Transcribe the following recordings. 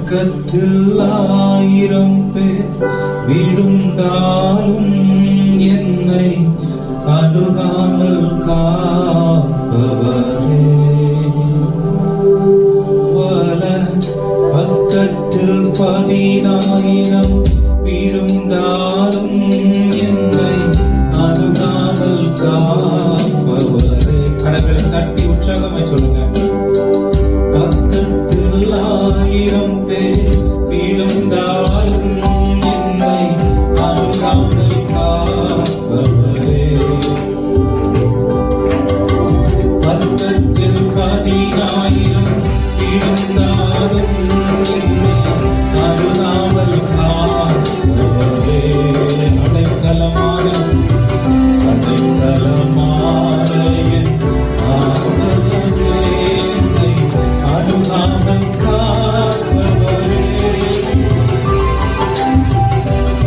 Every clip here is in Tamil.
பக்கத்தில் 1000 பேர் விழுந்தாலும் என்னை அணுகாமல் காப்பவரே. பக்கத்தில் 10,000 விழுந்தாலும் என்னை அணுகாமல் காப்பவரே. கரங்களை தட்டி உற்சாகமாய் சொல்லுங்க. பக்கத்தில் 1000 பேர் விழுந்தாலும் என்னை அணுகாமல் காப்பவரே. பக்கத்தில் 10,000 விழுந்தாலும் என்னை அணுகாமல் காப்பவரே. அடைக்கலமான என் ஆண்டவரே, என்னை அணுகாமல் காப்பவரே.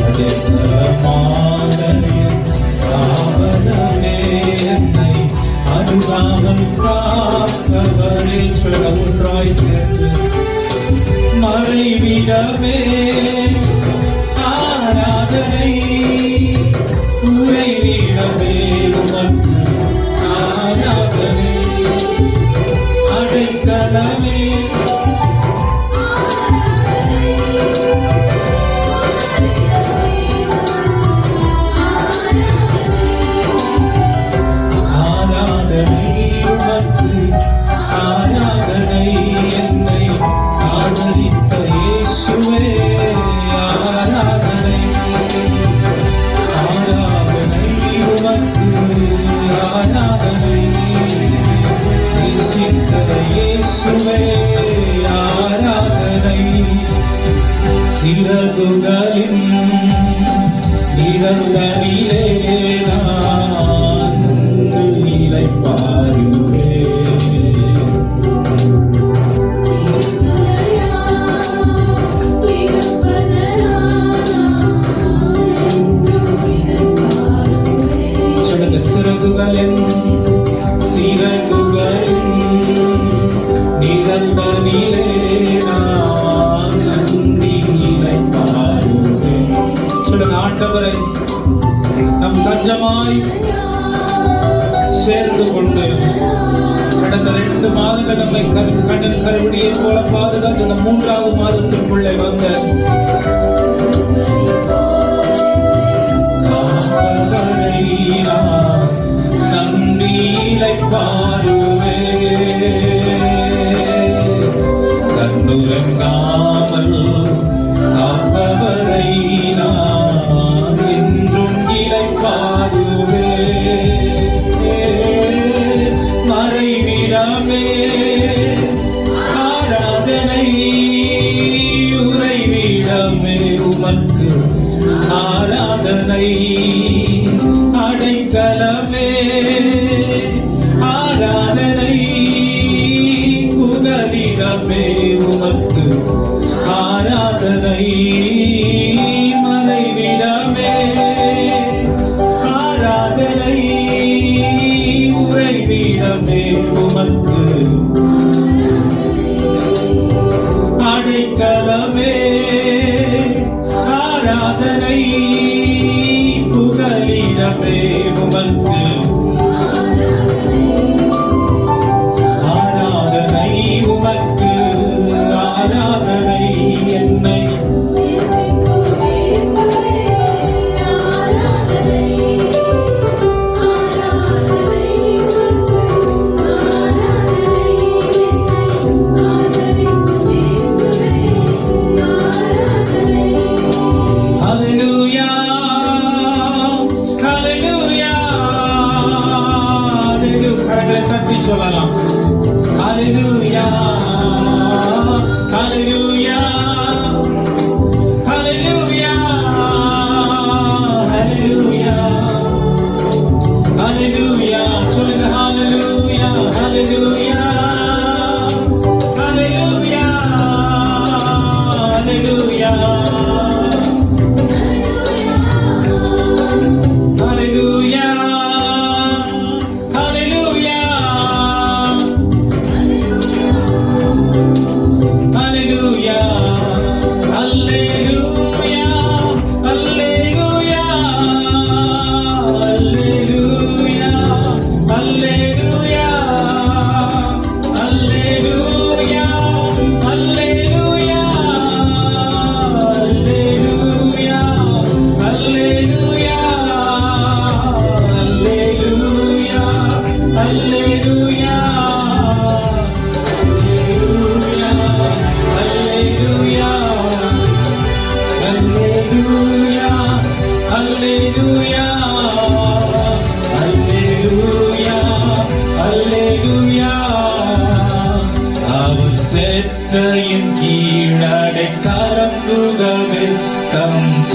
அடைக்கலமான என் ஆண்டவரே, என்னை அணுகாமல் காப்பவரே. சொல்ல ஒன்றாய் சேர்ந்து மறைவிடமே ஆராதனை, உறைவிடமே உமக்கு ஆராதனை. அடைக்கலமே ஆராதனை உமக்கு ஆராதனை. என்னை ஆதரித்த இயேசுவே ஆராதனை. ஆராதனை உமக்கு ஆராதனை. நேசித்த இயேசுவே ஆராதனை. சிறகுகளின் நிழலிலே நான் இளைப்பாறுவேன். சொல்லுங்க. சிறகுகளின் நிழலிலே நான் இளைப்பாறுவேன். சொல்லுங்க. ஆண்டவரை நம் தஞ்சமாய் சேர்ந்து கொண்டு கடந்த 2 மாதங்கள் நம்மை கடல் கருவிடியை போல பாதுகாத்து இந்த 3வது மாதத்திற்குள்ளே வந்த காப்பவரை நான் நன்றியிலை பாருவேன். கண்ணுறங்காமல் காப்பவரை நான் என்றும் இளைப்பாறுவேன். மறைவிடமே ஆராதனை, உறைவிடமே உமக்கு ஆராதனை. அடைக்கலமே ஆராதனை, புகலிடமே உமக்கு ஆராதனை. மறைவிடமே ஆராதனை, உறைவிடமே உமக்கு அடைக்கலமே ஆராதனை, புகலிடமே உமக்கு ஆராதனை. உமக்கு ஆராதனை. என்னை Hallelujah, Hallelujah, Hallelujah. கரங்களை தட்டி சொல்லலாம். Hallelujah, Hallelujah, Hallelujah, Hallelujah, Hallelujah. சொல்லுங்க. Hallelujah, Hallelujah, Hallelujah, Hallelujah. Hallelujah, Hallelujah, Hallelujah,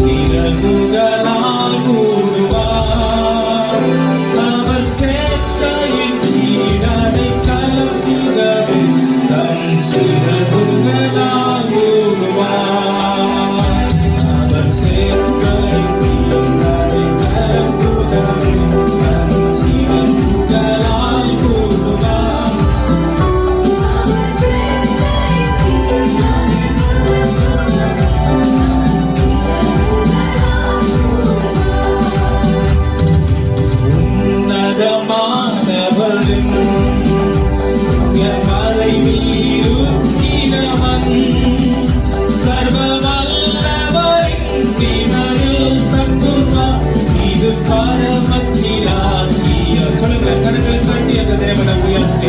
சிறகுகளால் மூடுவார். அவர் சேட்டையின் கீழ் அடைக்கலப்புகவே தம் சிறகுகளால் மூடுவார். அவர் சேட்டையின் கீழ் அடைக்கலப்புகவே தம் சிறகுகளால் மூடுவார். உன்னதமானவரின் மறைவிலிருக்கிறவன் சர்வ வல்லவரின் திணையில் தங்குவான். இது பரமசிலாக்கிய சொல்லுங்க, கரங்களை தட்டி அந்த தேவனை உயர்த்தி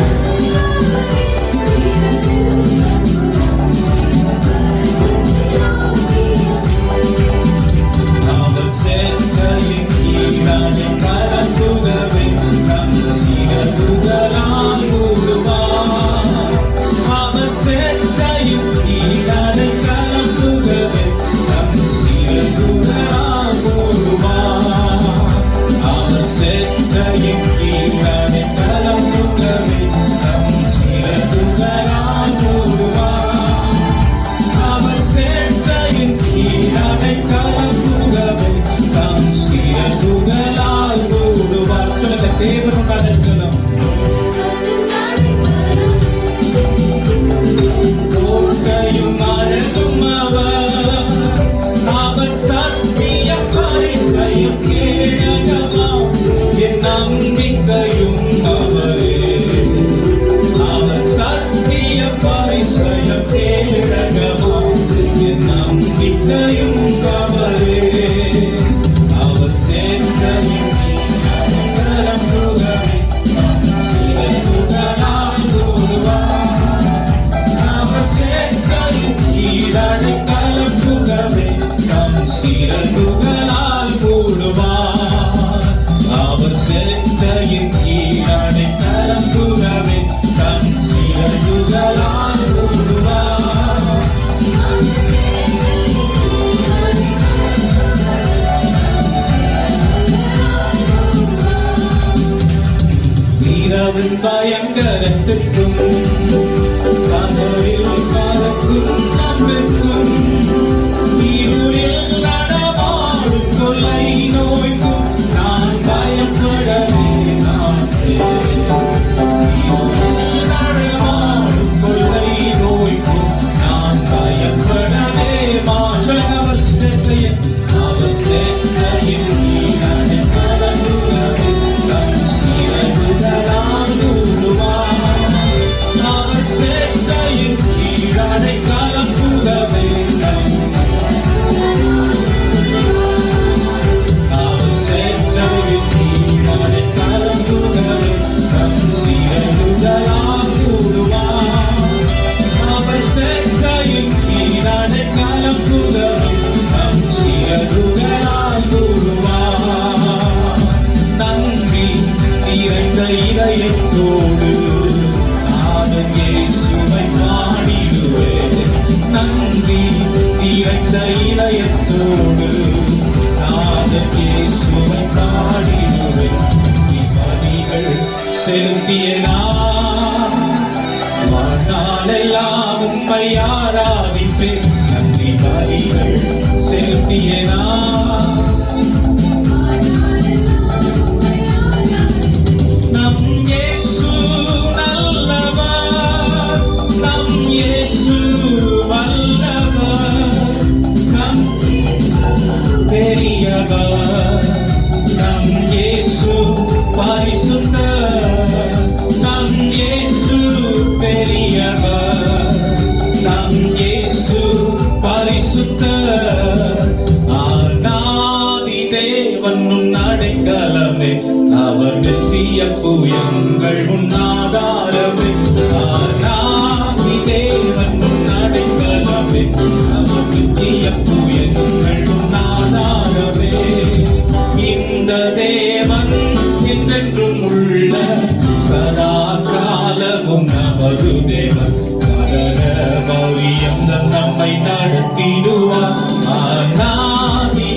அவர் சேட்டையின் கீழானை கலப்புகவே தம் சிறகுகளால் மூடுவார். அவர் சேட்டையின் கீழானை கலப்புகவே தம் சிறகுகளால் மூடுவார். அவர் சேட்டையின் கீழானை கலப்புகவே தம் சிறகுகளால் மூடுவார். அவர் சேட்டையின் கீழானை கலப்புகவே தம் சிறகுகளால் மூடுவார். சொல்லுங்க, தேவனும் அடைக்கலம், கோட்டையும் அழகும் அவர். அவர் சத்திய பரிசையும் கேடகமாம், என் நம்பிக்கையும் அவரே. அவர் சத்திய பரிசையும் கேடகமாம், என் நம்பிக்கையும் அவரே. அவர் சேட்டையின் கலப்புகவே தம் சிறகுகளால் மூடுவார். அவர் சேட்டையின் கீழ் அடைக்கலப்புகவே தம் சிறகுகளால் மூடுவார். அவர் சேட்டையின் கீழ் அடைக்கலப்புகவே தம் சிறகுகளால் மூடுவார். இரவின் பயங்கரத்துக்கும் பகலில் பறக்கும் நம்பிக்கும் இருளில் நடமாடும் கொள்ளை நோய்க்கும் நான் பயப்படவே மாட்டேன். இருளில் நடமாடும் கொள்ளை நோய்க்கும் நான் பயப்படவே மாட்டேன். அவர் சேட்டையின் கீழ் அடைக்கலப்புகவே தம் சிறகுகளால் மூடுவார். அவர் சேட்டையின் கீழ் அடைக்கலப்புகவே தம் அவர் சேட்டையின் கீழ் அடைக்கலப்புகவே தம் சிறகுகளால் மூடுவார். அவர் சேட்டையின் கீழ் அடைக்கலப்புகவே தம் சிறகுகளால் மூடுவார். நன்றி நிறைந்த இதயத்தோடு நாதன் இயேசுவை பாடிடுவேன். நன்றி நிறைந்த இதயத்தோடு நாதன் இயேசுவை பாடிடுவேன். பலிகள் செலுத்திய நான் வாழ்நாளெல்லாம் உம்மை ஆராதிப்பேன். நன்றி பலிகள் செலுத்திய நான் நம் இயேசு நல்லவர், நம் இயேசு வல்லவர், நம் பெரியவர், நம் இயேசு பரிசுத்தர், நம் இயேசு பெரியவர், நம் இயேசு பரிசுத்தர். ஆனாதி தேவன் உன் அடைக்கலமே, அவர் நித்திய புயங்கள் உன் ஆதாரமே. ஆனாதி தேவன் உன் அடைக்கலமே, அவர் நித்திய புயங்கள் உன் ஆதாரமே. இந்த தேவன் என்றென்றும் உள்ள சதா காலமும் நமது தேவன். மரண மௌரியம் நம்மை நடத்திடுவார். ஆனாதி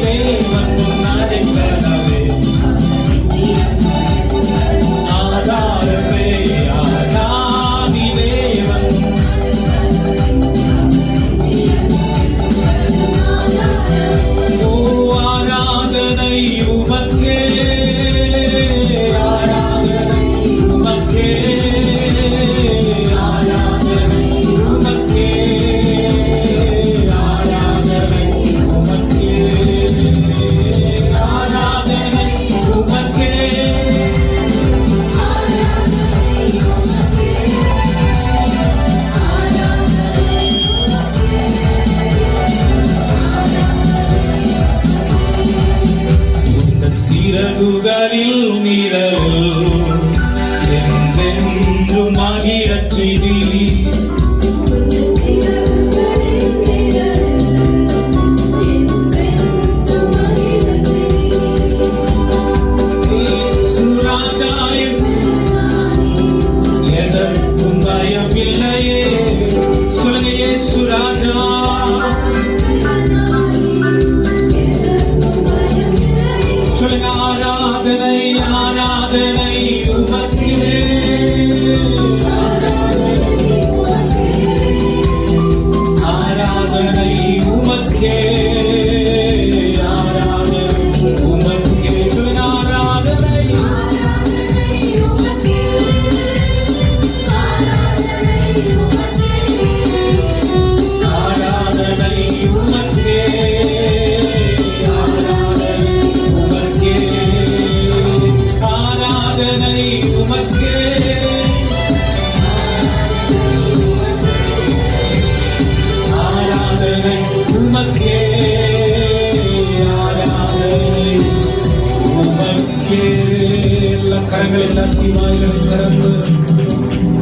கரங்கள் எல்லாத்தையும் வாய்களை திறந்து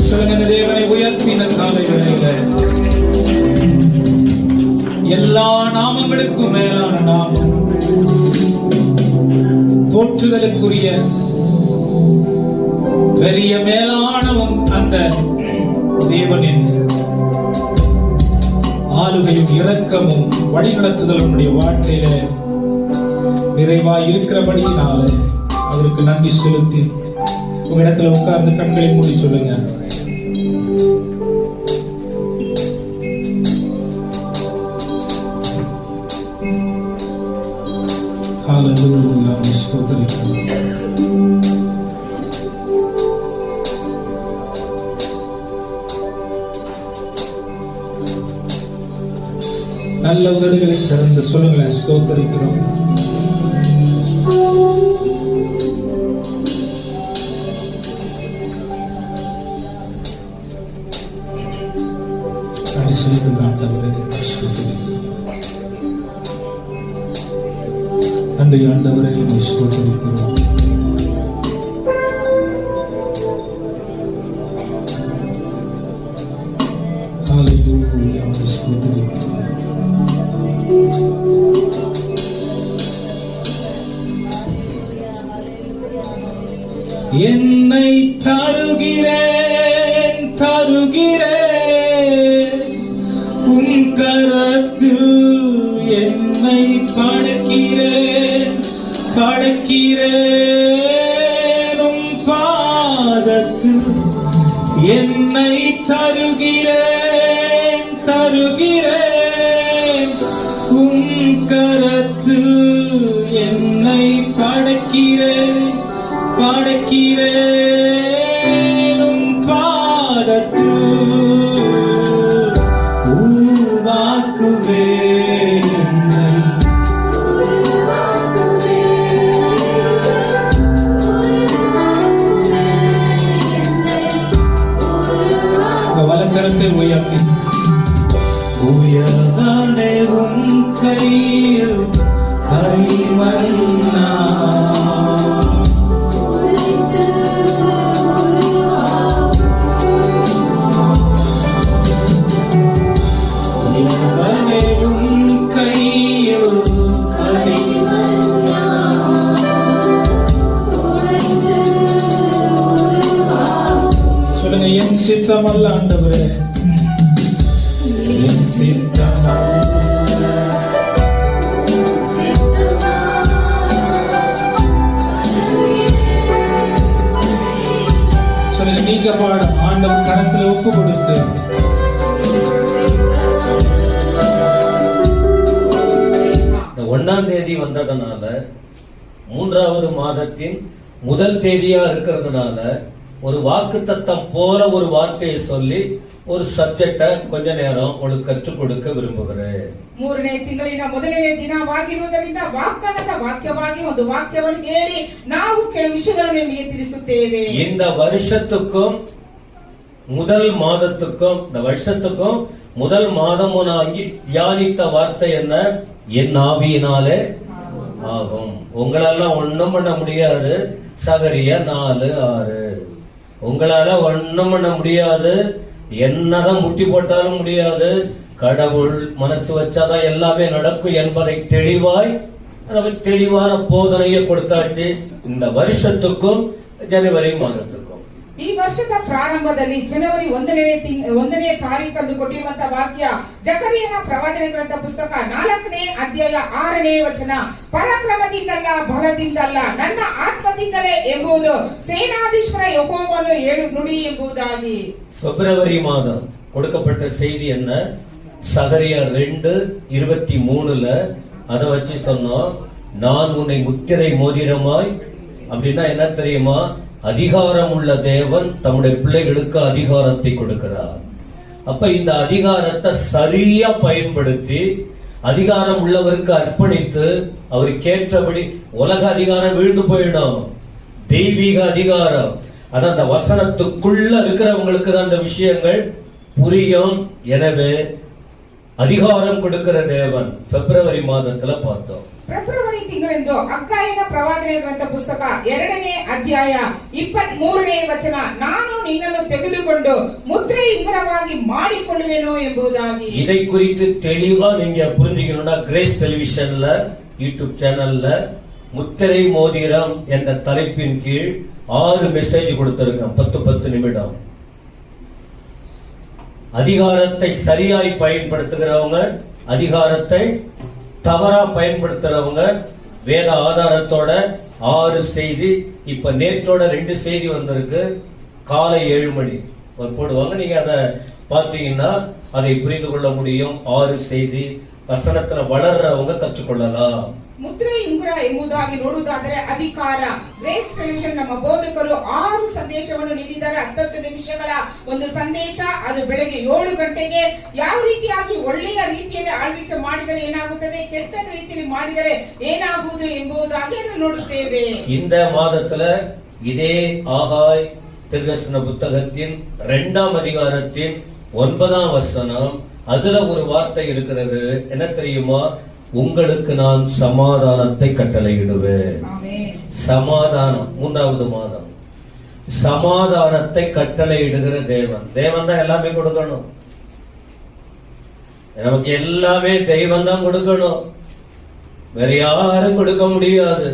சொல்லுங்க, தேவனை உயர்த்தின காலை வேளையில எல்லா நாமங்களுக்கும் மேலான நாமம், போற்றுதலுக்குரிய பெரிய மேலானவும் அந்த தேவனின் ஆளுகையும் இரக்கமும் வழிநடத்துதலும் நம்முடைய வாழ்க்கையில நிறைவாய் இருக்கிறபடியினால அவருக்கு நன்றி செலுத்தி உங்க இடத்துல உட்கார்ந்து கண்களை மூடி சொல்லுங்க. ஹல்லேலூயா, ஸ்தோத்திரிக்கிறோம். நல்ல உதடுகளை திறந்து சொல்லுங்களேன், ஸ்தோத்திரிக்கிறோம். நன்றி ஆண்டவரே, ஸ்தோத்திரிக்கிறோம். ஹல்லேலூயா, ஸ்தோத்திரிக்கிறோம். என்னை தருகிறேன் தருகிறேன் உன் கரத்தில், என்னை படைக்கிறேன் படைக்கிறேன் உன் பாதத்தில், என்னை தருகிறேன் தருகிறேன் உன் கரத்தில், என்னை படைக்கிறேன் படைக்கிறேன் உன் பாதத்தில், உருவாக்குவேன் வலக்கரத்தை உயர்த்தி, உயர்ந்தானே உன் கையில் கைமன்னா, என் சித்தமல்ல ஆண்டவரே, என் சித்தமல்ல, சொல்லுங்க, நீங்க பாட ஆண்டவர் கரத்துல ஒப்பு கொடுத்து, ஒன்னாம் தேதி வந்ததுனால, 3வது மாதத்தின் முதல் தேதியா இருக்கிறதுனால ஒரு வாக்குத்தத்தம் போல ஒரு வார்த்தையை சொல்லி ஒரு சப்ஜெக்ட கொஞ்ச நேரம் உங்களுக்கு ಕற்றுக் கொடுக்க ವಿರುಂಬುகிறேன். 3ನೇ ತಿಂಗಳಿನ ಮೊದಲನೇ ದಿನವಾಗಿರುವುದರಿಂದ ವಾಗ್ದಾನದ ವಾಕ್ಯವಾಗಿ ಒಂದು ವಾಕ್ಯವನ್ನು ಕೇಳಿ ನಾವು ಕೆಲವು ವಿಷಯಗಳನ್ನು ನಿಮಗೆ ತಿಳಿಸುತ್ತೇವೆ. இந்த வருஷத்துக்கும் முதல் மாதத்துக்கும், இந்த வருஷத்துக்கும் முதல் மாதமும் நான் தியானித்த வார்த்தை என்ன? என் ஆவியினாலே ஆகும். உங்களெல்லாம் ஒண்ணும் பண்ண முடியாது. சகரியா 4:6. உங்களால ஒண்ணும் பண்ண முடியாது. என்னதான் முட்டி போட்டாலும் முடியாது. கடவுள் மனசு வச்சாதான் எல்லாமே நடக்கும் என்பதை தெளிவான போதனையை கொடுத்தாச்சு. இந்த வருஷத்துக்கும் ஜனவரி மாதத்துக்கும் ಈ ವರ್ಷದ ಪ್ರಾರಂಭದಲ್ಲಿ ಜನವರಿ 1ನೇ ತಾರೀಖಂದು ಕೊಟ್ಟಿರುವಂತಹ ವಾಕ್ಯ ಜಕರಿಯನ ಪ್ರವಾದನೆ ಗ್ರಂಥ ಪುಸ್ತಕ 4ನೇ ಅಧ್ಯಾಯ 6ನೇ ವಚನ, ಪರಾಕ್ರಮದಿಂದಲ್ಲ ಬಲದಿಂದಲ್ಲ ನನ್ನ ಆತ್ಮದಿಂದಲೇ ಎಂಬುದು ಸೇನಾಧೀಶ್ವರ ಯೆಹೋವನು ಹೇಳು ನುಡಿ ಎಂಬುದಾಗಿ. பிப்ரவரி மாதம் கொடுக்கப்பட்ட செய்தி என்ன? சகரியா 2:23 அதை வச்சு சொன்னோம். நான் உன்னை முத்திரை மோதிரமாய், அப்படின்னா என்ன தெரியுமா? அதிகாரம் உள்ள தேவன் தம்முடைய பிள்ளைகளுக்கு அதிகாரத்தை கொடுக்கிறார். அப்ப இந்த அதிகாரத்தை சரியா பயன்படுத்தி அதிகாரம் உள்ளவருக்கு அர்ப்பணித்து அவருக்கு ஏற்றபடி, உலக அதிகாரம் வீழ்ந்து போயிடும், தெய்வீக அதிகாரம் அது அந்த வசனத்துக்குள்ள இருக்கிறவங்களுக்கு தான் அந்த விஷயங்கள் புரியும். எனவே அதிகாரம் கொடுக்கிற தேவன் பிப்ரவரி மாதத்துல பார்த்தோம். பிப்ரவரி ತಿಂಗಳೆಂದು ಅಕ್ಕಾಯನ ಪ್ರವಾದನೆ ಗ್ರಂಥ ಪುಸ್ತಕ 2ನೇ ಅಧ್ಯಾಯ 23ನೇ ವಚನ, ನಾನು ನಿನ್ನನ್ನು ತೆಗೆದುಕೊಂಡು ಮುದ್ರೆ ಉಂಗುರವಾಗಿ ಮಾಡಿಕೊಳ್ಳುವೆನೋ ಎಂಬುದಾಗಿ. இதை குறித்து தெளிவா நீங்க புரிஞ்சுக்கணும்னா கிரேஸ் டெலிவிஷன்ல யூடியூப் சேனல்ல முத்திரை மோதிரம் என்ற தலைப்பின் கீழ் 6 மெசேஜ் கொடுத்திருக்கேன். 10 நிமிடம். அதிகாரத்தை சரியாய் பயன்படுத்துகிறவங்க, அதிகாரத்தை தவறா பயன்படுத்துறவங்க, வேத ஆதாரத்தோட 6 செய்தி. இப்ப நேற்றோட 2 செய்தி வந்திருக்கு. காலை 7 மணி போடுவாங்க. நீங்க அதை பார்த்தீங்கன்னா அதை புரிந்து கொள்ள முடியும். 6 செய்தி வசனத்துல வளர்றவங்க கற்றுக்கொள்ளலாம். ಮುದ್ರೆ ಉಂಗುರ ಎಂಬುದಾಗಿ ನೋಡುವುದಾದರೆ ಅಧಿಕಾರ. ಗ್ರೇಸ್ ಟೆಲಿವಿಷನ್ ನಮ್ಮ ಬೋಧಕರು 6 ಸಂದೇಶವನ್ನು ನೀಡಿದ್ದಾರೆ. 10 ನಿಮಿಷಗಳ ಒಂದು ಸಂದೇಶ. ಅದು ಬೆಳಗ್ಗೆ 7 ಗಂಟೆಗೆ ಯಾವ ರೀತಿಯಾಗಿ ಒಳ್ಳೆಯ ರೀತಿಯಲ್ಲಿ ಆಳ್ವಿಕೆ ಮಾಡಿದರೆ ಏನಾಗುತ್ತದೆ, ಕೆಟ್ಟ ರೀತಿಯಲ್ಲಿ ಮಾಡಿದರೆ ಏನಾಗುವುದು ಎಂಬುದಾಗಿ ಅದನ್ನು ನೋಡುತ್ತೇವೆ. இந்த மாதத்துல இதே ஆகாய் தீர்க்கதரிசன புத்தகத்தின் 2ஆம் அதிகாரத்தின் 9ஆம் வசனம், அதுல ஒரு வார்த்தை இருக்கிறது. என்ன தெரியுமா? உங்களுக்கு நான் சமாதானத்தை கட்டளையிடுவேன். சமாதானம். 3வது மாதம் சமாதானத்தை கட்டளையிடுகிற தேவன். தேவன் தான் எல்லாமே கொடுக்கணும். நமக்கு எல்லாமே தெய்வம் தான் கொடுக்கணும், வேற யாரும் கொடுக்க முடியாது.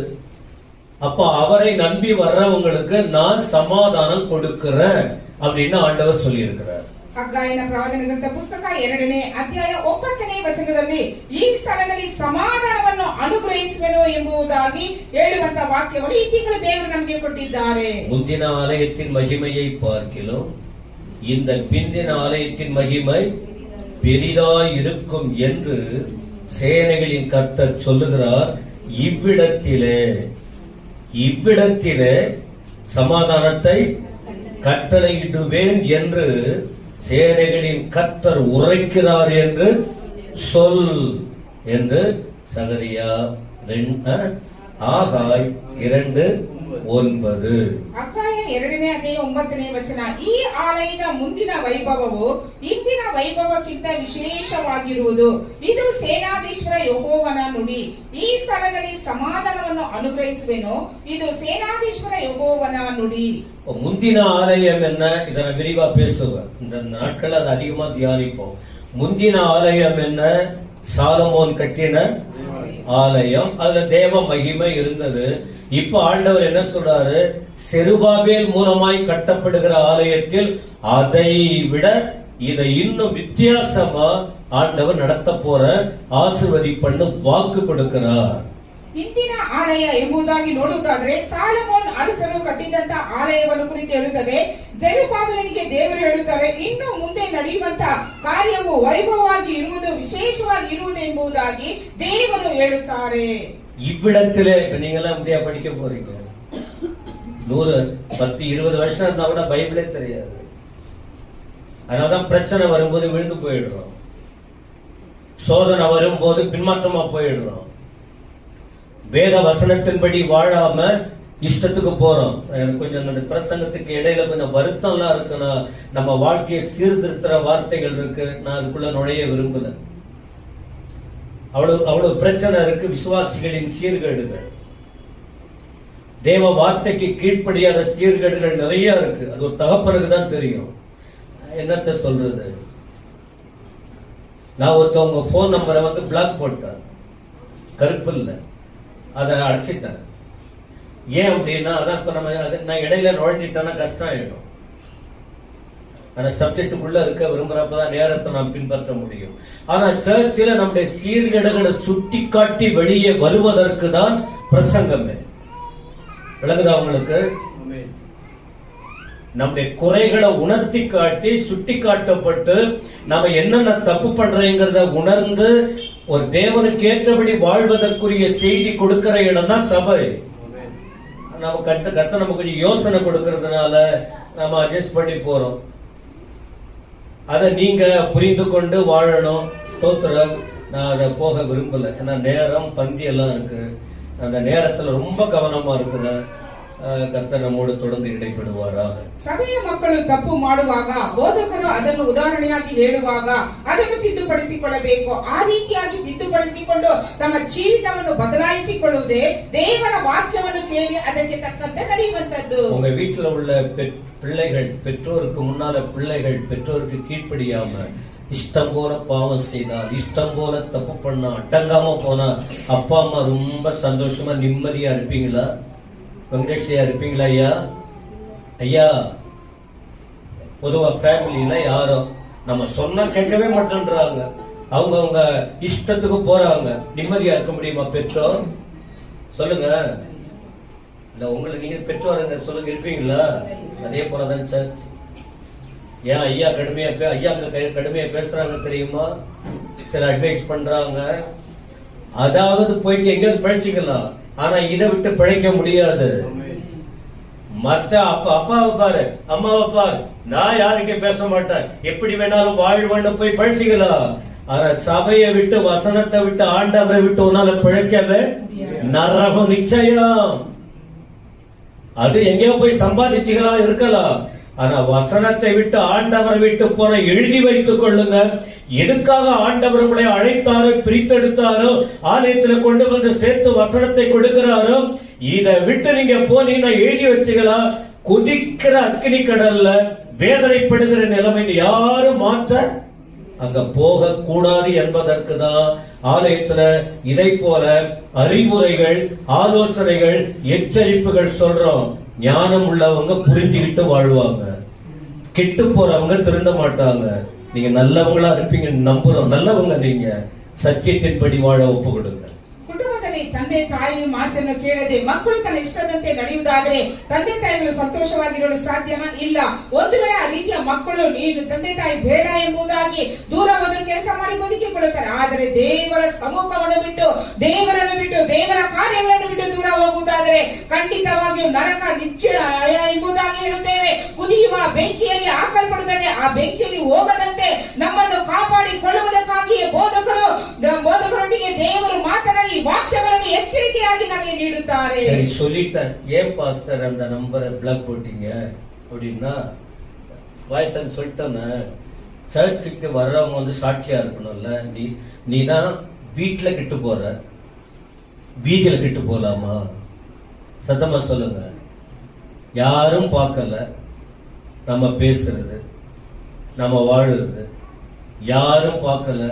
அப்ப அவரை நம்பி வர்றவங்களுக்கு நான் சமாதானம் கொடுக்கிறேன் அப்படின்னு ஆண்டவர் சொல்லி இருக்கிறார். ಹಗ್ಗಾಯನ ಪ್ರವಾದನೆ ಗ್ರಂಥ ಪುಸ್ತಕ 2ನೇ ಅಧ್ಯಾಯ 9ನೇ ವಚನದಲ್ಲಿ ಈ ಸ್ಥಳದಲ್ಲಿ ಸಮಾಧಾನವನ್ನು ಅನುಗ್ರಹಿಸುವೆನು ಎಂಬುದಾಗಿ ಹೇಳುವಂತ ವಾಕ್ಯಗಳು ಈ ತಿಂಗಳು ದೇವರು ನಮಗೆ ಕೊಟ್ಟಿದ್ದಾರೆ. ಮುಂದಿನ ಆಲಯத்தின் மகிமையை பார்க்கிலும் இந்த பிந்தின ஆலயத்தின் மகிமை பெரிதாய் இருக்கும் என்று சேனைகளின் கர்த்தர் சொல்லுகிறார். இவ்விடத்திலே சமாதானத்தை கட்டளையிடுவேன் என்று சேனைகளின் கர்த்தர் உரைக்கிறார் என்று சொல் என்று சகரியா ஆகாய் 2:9. ಅಕ್ಕಾಯ 2ನೇ ಅಧ್ಯಾಯ 9ನೇ ವಚನ, ಈ ಆಲಯದ ಮುಂದಿನ ವೈಭವವು ಇಂದಿನ ವೈಭವಕ್ಕಿಂತ ವಿಶೇಷವಾಗಿರುವುದು. ಇದು ಸೇನಾಧೀಶ್ವರ ಯೆಹೋವನ ನುಡಿ. ಈ ಸ್ಥಳದಲ್ಲಿ ಸಮಾಧಾನವನ್ನು ಅನುಗ್ರಹಿಸುವೆನು. ಇದು ಸೇನಾಧೀಶ್ವರ ಯೆಹೋವನ ನುಡಿ. முந்தின ஆலயம் என்ன? இதை நான் விரிவா பேசுவேன். இந்த நாட்கள் அதை அதிகமா தியானிப்போம். முந்தின ஆலயம் என்ன? சாலமோன் கட்டின ஆலயம். அதுல தேவ மகிமை இருந்தது. இப்ப ஆண்டவர் என்ன சொல்றாரு? செருபாபேல் மூலமாய் கட்டப்படுகிற ஆலயத்தில் அதை விட இதை இன்னும் வித்தியாசமா ஆண்டவர் நடத்த போற ஆசீர்வதிப்பண்ணு வாக்கு கொடுக்கிறார். ಇಂದಿನ ಆಲಯ ಎಂಬುದಾಗಿ ನೋಡುವುದಾದರೆ ಸಾಲಮೋನ್ ಅರಸರು ಕಟ್ಟಿದಂತ ಆಲಯವನ್ನು ಕುರಿತು ಹೇಳುತ್ತದೆ. ಜೆರುಬ್ಬಾಬೆಲನಿಗೆ ದೇವರು ಹೇಳುತ್ತಾರೆ, ಇನ್ನು ಮುಂದೆ ನಡೆಯುವಂತ ಕಾರ್ಯವು ವೈಭವವಾಗಿ ಇರುವುದು, ವಿಶೇಷವಾಗಿ ಇರುವುದು ಎಂಬುದಾಗಿ ದೇವರು ಹೇಳುತ್ತಾರೆ. இவ்விடத்திலே நீங்களாம் அப்படியா படிக்க போறீங்க? 100, 10, 20 வருஷம் இருந்தா கூட பைபிளே தெரியாது. அதனாலதான் பிரச்சனை வரும்போது விழுந்து போயிடுறோம், சோதனை வரும்போது பின்மாற்றமா போயிடுறோம், வேத வசனத்தின்படி வாழாம இஷ்டத்துக்கு போறோம். கொஞ்சம் அந்த பிரசங்கத்துக்கு இடையில கொஞ்சம் வருத்தம்லாம் இருக்குன்னா, நம்ம வாழ்க்கையை சீர்திருத்துற வார்த்தைகள் இருக்கு. நான் அதுக்குள்ள நுழைய விரும்பல. அவ்வளவு பிரச்சனை இருக்கு. விசுவாசிகளின் சீர்கேடுகள், தேவ வார்த்தைக்கு கீழ்ப்படியாத சீர்கேடுகள் நிறைய இருக்கு. அது ஒரு தகப்பனுக்கு தான் தெரியும். என்னத்த சொல்றது? நான் ஒருத்தவங்க போன் நம்பரை பிளாக் போட்டேன், கருப்பு இல்ல, அதை அடிச்சிட்டேன். ஏன் அப்படின்னா, அதான் இப்ப நான் இடையில நுழைஞ்சிட்டேன்னா கஷ்டம் ஆயிடும். ஆனா சப்ஜெக்டுக்குள்ள இருக்க விரும்புறப்பதான் நேரத்தை நாம் பின்பற்ற முடியும். ஆனா சர்ச்சில் நம்முடைய சீர்கேடுகளை சுட்டி காட்டி வெளியே வருவதற்கு தான் பிரசங்கமே. விளங்குதா உங்களுக்கு? நம்முடைய குறைகளை உணர்த்தி காட்டி சுட்டி காட்டப்பட்டு நாம என்னென்ன தப்பு பண்றோங்கிறத உணர்ந்து ஒரு தேவனுக்கு ஏற்றபடி வாழ்வதற்குரிய செய்தி கொடுக்கிற இடம் தான் சபை. நம்ம கத்த நம்ம கொஞ்சம் யோசனை கொடுக்கறதுனால நம்ம அட்ஜஸ்ட் பண்ணி போறோம். அதை நீங்க புரிந்து கொண்டு வாழணும். ஸ்தோத்திரம். நான் அதை போக விரும்பல. ஏன்னா நேரம் பந்தி எல்லாம் இருக்கு. அந்த நேரத்துல ரொம்ப கவனமா இருக்கிறேன். கர்த்தர் நம்மோடு தொடர்ந்து இடைப்படுவாராக. ಸಭೆಯ ಮಕ್ಕಳು ತಪ್ಪು ಮಾಡುವಾಗ ಬೋಧಕರು ಅದನ್ನು ಉದಾಹರಣೆಯಾಗಿ ಹೇಳುವಾಗ ಅದನ್ನು ತಿದ್ದುಪಡಿಸಿಕೊಳ್ಳಬೇಕು. ಆ ರೀತಿಯಾಗಿ ತಿದ್ದುಪಡಿಸಿಕೊಂಡು ತಮ್ಮ ಜೀವಿತವನ್ನು ಬದಲಾಯಿಸಿಕೊಳ್ಳುವುದೇ ದೇವರ ವಾಕ್ಯವನ್ನು ಕೇಳಿ ಅದಕ್ಕೆ ತಕ್ಕಂತೆ ನಡೆಯುವಂತದ್ದು. உங்க வீட்டுல உள்ள பிள்ளைகள், பெற்றோருக்கு முன்னால பிள்ளைகள் பெற்றோருக்கு கீழ்ப்படியாம இஷ்டம் போல பாவம் செய்தால், இஷ்டம் போல தப்பு பண்ணா, அடங்காம போனா அப்பா அம்மா ரொம்ப சந்தோஷமா நிம்மதியா இருப்பீங்களா? வெங்கடேஷையா இருப்பீங்களா? ஐயா ஐயா பொதுவா ஃபேமிலியில யாரோ நம்ம சொன்னா கேட்கவே மாட்டேன்றாங்க, அவங்க இஷ்டத்துக்கு போறாங்க. நிம்மதியா இருக்க முடியுமா பெற்றோர்? சொல்லுங்க. இல்ல உங்களுக்கு நீங்க பெற்றோருங்க சொல்லுங்க, இருப்பீங்களா? அதே போலதான் சர்ச். ஏன் ஐயா கடுமையா பேசுறாங்க தெரியுமா? சில அட்வைஸ் பண்றாங்க. அதாவது போயிட்டு எங்கேயாவது பிழைச்சிக்கலாம், ஆனா இதை விட்டு பிழைக்க முடியாது. மற்ற அப்பாவை பாரு, அம்மாவை பாரு, நான் யாருக்கும் பேச மாட்டேன், எப்படி வேணாலும் வாழ்வேன்னு போய் பிழைச்சிக்கலாம். ஆனா சபையை விட்டு, வசனத்தை விட்டு, ஆண்டவரை விட்டு உன்னால பிழைக்கவே நரகம் நிச்சயம். அது எங்கேயோ போய் சம்பாதிச்சுக்கலாம், இருக்கலாம். ஆனா வசனத்தை விட்டு, ஆண்டவரை விட்டு போன எழுதி வைத்துக் கொள்ளுங்க. எதுக்காக ஆண்டவர் உங்களை அழைத்தாரோ, பிரித்தெடுத்தாரோ, ஆலயத்துல கொண்டு வந்து சேர்த்து வசனத்தை கொடுக்கிறாரோ, இதை விட்டு நீங்க போனீங்கன்னா எழுதி வச்சுக்கலாம். கொதிக்கிற அக்கினி கடல்ல வேதனைப்படுகிற நிலைமை யாரும் மாற்ற அங்க போக கூடாது என்பதற்கு தான் ஆலயத்துல இதை போல அறிவுரைகள், ஆலோசனைகள், எச்சரிப்புகள் சொல்றோம். ஞானம் உள்ளவங்க புரிஞ்சுக்கிட்டு வாழ்வாங்க, கெட்டு போறவங்க திருந்த மாட்டாங்க. நீங்க நல்லவங்களா இருப்பீங்க நம்புறோம். நல்லவங்க நீங்க சத்தியத்தின்படி வாழ ஒப்பு கொடுங்க. ಕುಟುಂಬದಲ್ಲಿ ತಂದೆ ತಾಯಿ ಮಾತನ್ನು ಕೇಳದೆ ಮಕ್ಕಳು ತನ್ನ ಇಷ್ಟದಂತೆ ನಡೆಯುವುದಾದರೆ ತಂದೆ ತಾಯಿಗಳು ಸಂತೋಷವಾಗಿರಲು ಸಾಧ್ಯನಾ? ಇಲ್ಲ. ಒಂದು ವೇಳೆ ಆ ರೀತಿಯ ಮಕ್ಕಳು ನೀನು ತಂದೆ ತಾಯಿ ಬೇಡ ಎಂಬುದಾಗಿ ದೂರ ಹೋದರೂ ಕೆಲಸ ಮಾಡಿ ಬದುಕಿಕೊಳ್ಳುತ್ತಾರೆ. ಆದರೆ ದೇವರ ಸಮ್ಮುಖವನ್ನು ಬಿಟ್ಟು, ದೇವರನ್ನು ಬಿಟ್ಟು, ದೇವರ ಕಾರ್ಯಗಳನ್ನು ಬಿಟ್ಟು ದೂರ ಹೋಗುವುದಾದರೆ ಖಂಡಿತವಾಗಿಯೂ ನರಕ ನಿಶ್ಚಯ ಎಂಬುದಾಗಿ ಹೇಳುತ್ತೇವೆ. ಕುದಿಯುವ ಬೆಂಕಿಯಲ್ಲಿ ಹಾಕಲ್ಪಡುತ್ತದೆ. ಆ ಬೆಂಕಿಯಲ್ಲಿ ಹೋಗದಂತೆ ನಮ್ಮನ್ನು ಕಾಪಾಡಿಕೊಳ್ಳುವುದಕ್ಕಾಗಿಯೇ ಬೋಧಕರೊಟ್ಟಿಗೆ ದೇವರು ಮಾತನಾಡಿ வாக்கியಗಳನ್ನು எச்சரிக்கையாகி நமக்கு நீடுத்தாரே. சொல்லிட்டேன். ஏன் பாஸ்டர் அந்த நம்பரை பிளாக் போட்டீங்க அப்படின்னா, வாய்த்தன் சொல்லிட்டேன்னு சர்ச்சுக்கு வர்றவங்க வந்து சாட்சியா இருக்கணும்ல. நீ தான் வீட்டுல கிட்டு போற, வீதியில கிட்டு போலாமா? சத்தமா சொல்லுங்க. யாரும் பார்க்கல நம்ம பேசுறது, நம்ம வாழுறது, யாரும் பார்க்கல.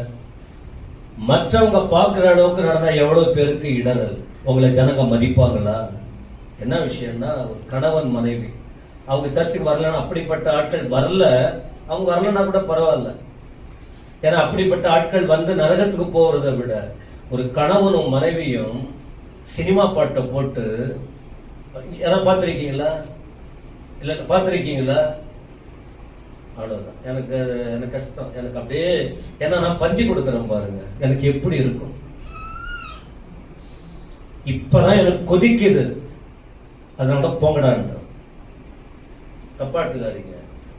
மற்றவங்க பார்க்கிற அளவுக்கு நடந்தா எவ்வளவு பேருக்கு இடரல். உங்களை ஜனங்க மதிப்பாங்களா? என்ன விஷயம்னா, ஒரு கணவன் மனைவி அவங்க சர்ச்சுக்கு வரலன்னா, அப்படிப்பட்ட ஆட்கள் வரல, அவங்க வரலன்னா கூட பரவாயில்ல. ஏன்னா அப்படிப்பட்ட ஆட்கள் வந்து நரகத்துக்கு போறதை விட ஒரு கணவனும் மனைவியும் சினிமா பாட்டை போட்டு, யாராவது பார்த்திருக்கீங்களா? இல்ல பார்த்திருக்கீங்களா? அவ்வளவுதான். எனக்கு கஷ்டம். எனக்கு அப்படியே, ஏன்னா நான் பந்தி கொடுக்கறேன் பாருங்க, எனக்கு எப்படி இருக்கும் இப்பதான் எனக்கு கொதிக்குது. அதனால போங்கடான்ற தப்பாட்டுக்காரீங்க.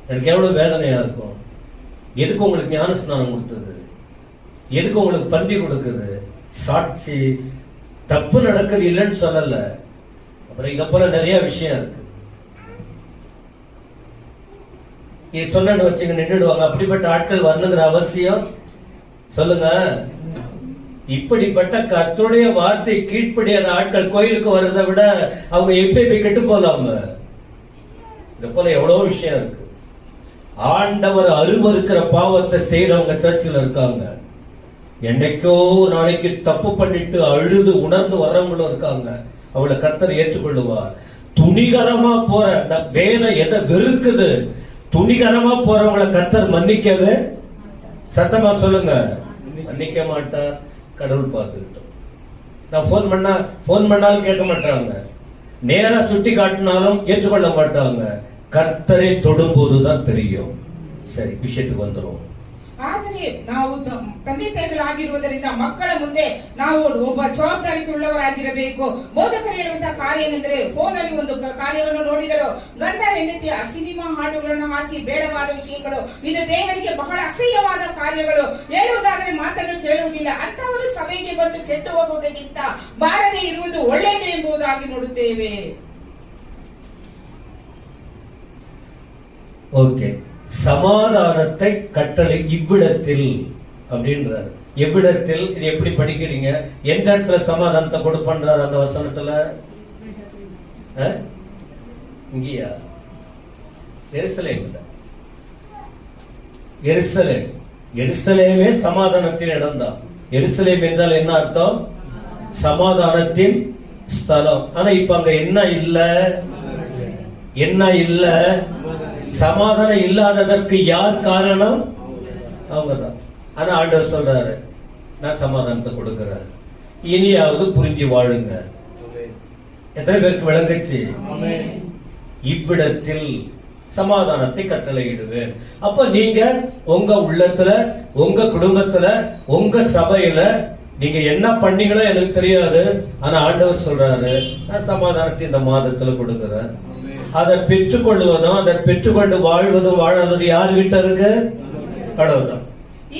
எனக்கு எவ்வளவு வேதனையா இருக்கும். எதுக்கு உங்களுக்கு ஞான ஸ்நானம் கொடுத்தது? எதுக்கு உங்களுக்கு பந்தி கொடுக்குது? சாட்சி தப்பு நடக்குது இல்லைன்னு சொல்லல. அப்புறம் இத போல நிறைய விஷயம் இருக்கு. இது சொன்ன வச்சுங்க நின்றுடுவாங்க. அப்படிப்பட்ட ஆட்கள் வரணுங்கிற அவசியம் சொல்லுங்க. இப்படிப்பட்ட கர்த்தருடைய வார்த்தை கீழ்ப்படியாத ஆட்கள் கோயிலுக்கு வர்றதை விட அவங்க எப்ப கெட்டு போலாம. இது போல எவ்வளவு விஷயம் இருக்கு. ஆண்டவர் அருவருக்கிற பாவத்தை செய்யறவங்க சர்ச்சில் இருக்காங்க. என்னைக்கோ நாளைக்கு தப்பு பண்ணிட்டு அழுது உணர்ந்து வர்றவங்களும் இருக்காங்க. அவளை கர்த்தர் ஏற்றுக்கொள்ளுவார். துணிகரமா போற வேதம் எதை வெறுக்குது, துணிகரமா போறவங்களை கர்த்தர் மன்னிக்கவே, சத்தமா சொல்லுங்க, மன்னிக்க மாட்டார். கடவுள் பார்த்துக்கிட்டோம். நான் போன் பண்ணாலும் கேட்க மாட்டாங்க, நேரா சுட்டி காட்டினாலும் ஏற்றுக்கொள்ள மாட்டாங்க. கர்த்தரை தொடும்போதுதான் தெரியும். சரி, விஷயத்துக்கு வந்துடும். ಆದರೆ ನಾವು ತಂದೆ ತಾಯಿಗಳಾಗಿರುವುದರಿಂದ ಮಕ್ಕಳ ಮುಂದೆ ನಾವು ಒಬ್ಬ ಜವಾಬ್ದಾರಿಯುಳ್ಳವರಾಗಿರಬೇಕು. ಬೋಧಕರು ಹೇಳುವಂತಹ ಕಾರ್ಯ ಏನೆಂದರೆ, ಫೋನ್ ಅಲ್ಲಿ ಒಂದು ಕಾರ್ಯವನ್ನು ನೋಡಿದರು, ಗಂಡ ಹೆಂಡತಿಯ ಸಿನಿಮಾ ಹಾಡುಗಳನ್ನು ಹಾಕಿ ಬೇಡವಾದ ವಿಷಯಗಳು, ಇದು ದೇವರಿಗೆ ಬಹಳ ಅಸಹ್ಯವಾದ ಕಾರ್ಯಗಳು, ಹೇಳುವುದಾದರೆ ಮಾತನ್ನು ಕೇಳುವುದಿಲ್ಲ. ಅಂತವರು ಸಭೆಗೆ ಬಂದು ಕೆಟ್ಟು ಹೋಗುವುದಕ್ಕಿಂತ ಬಾರದೇ ಇರುವುದು ಒಳ್ಳೆಯದು ಎಂಬುದಾಗಿ ನೋಡುತ್ತೇವೆ. ஓகே, சமாதானத்தை கட்டளை இவ்விடத்தில் அப்படின்றாரு. எவ்விடத்தில், இது எப்படி படிக்கிறீங்க? எந்த இடத்துல சமாதானத்தை கொடுப்பன்றார் அந்த வசனத்துல? இங்கயா? எருசலேம் இல்ல, எருசலேம். எருசலேமே சமாதானத்தின் இடம்தான். எருசலேம் என்றால் என்ன அர்த்தம்? சமாதானத்தின் ஸ்தலம். ஆனா இப்ப அங்க என்ன இல்ல? என்ன இல்ல? சமாதானம் இல்லாததற்கு யார் காரணம்? அவங்கதான். ஆனா ஆண்டவர் சொல்றாரு, நான் சமாதானத்தை கொடுக்கிறேன், இனியாவது புரிஞ்சு வாழுங்க. எத்தனை பேருக்கு விளங்குச்சு? இவ்விடத்தில் சமாதானத்தை கட்டளையிடுவேன். அப்ப நீங்க உங்க உள்ளத்துல, உங்க குடும்பத்துல, உங்க சபையில நீங்க என்ன பண்ணீங்களோ எனக்கு தெரியாது. ஆனா ஆண்டவர் சொல்றாரு, நான் சமாதானத்தை இந்த மாதத்துல கொடுக்கிறேன். அதை பெற்றுக்கொள்வதும், அதை பெற்றுக்கொண்டு வாழ்வதும் வாழாதது யார் கிட்ட இருக்கு? கடவுள்தான்.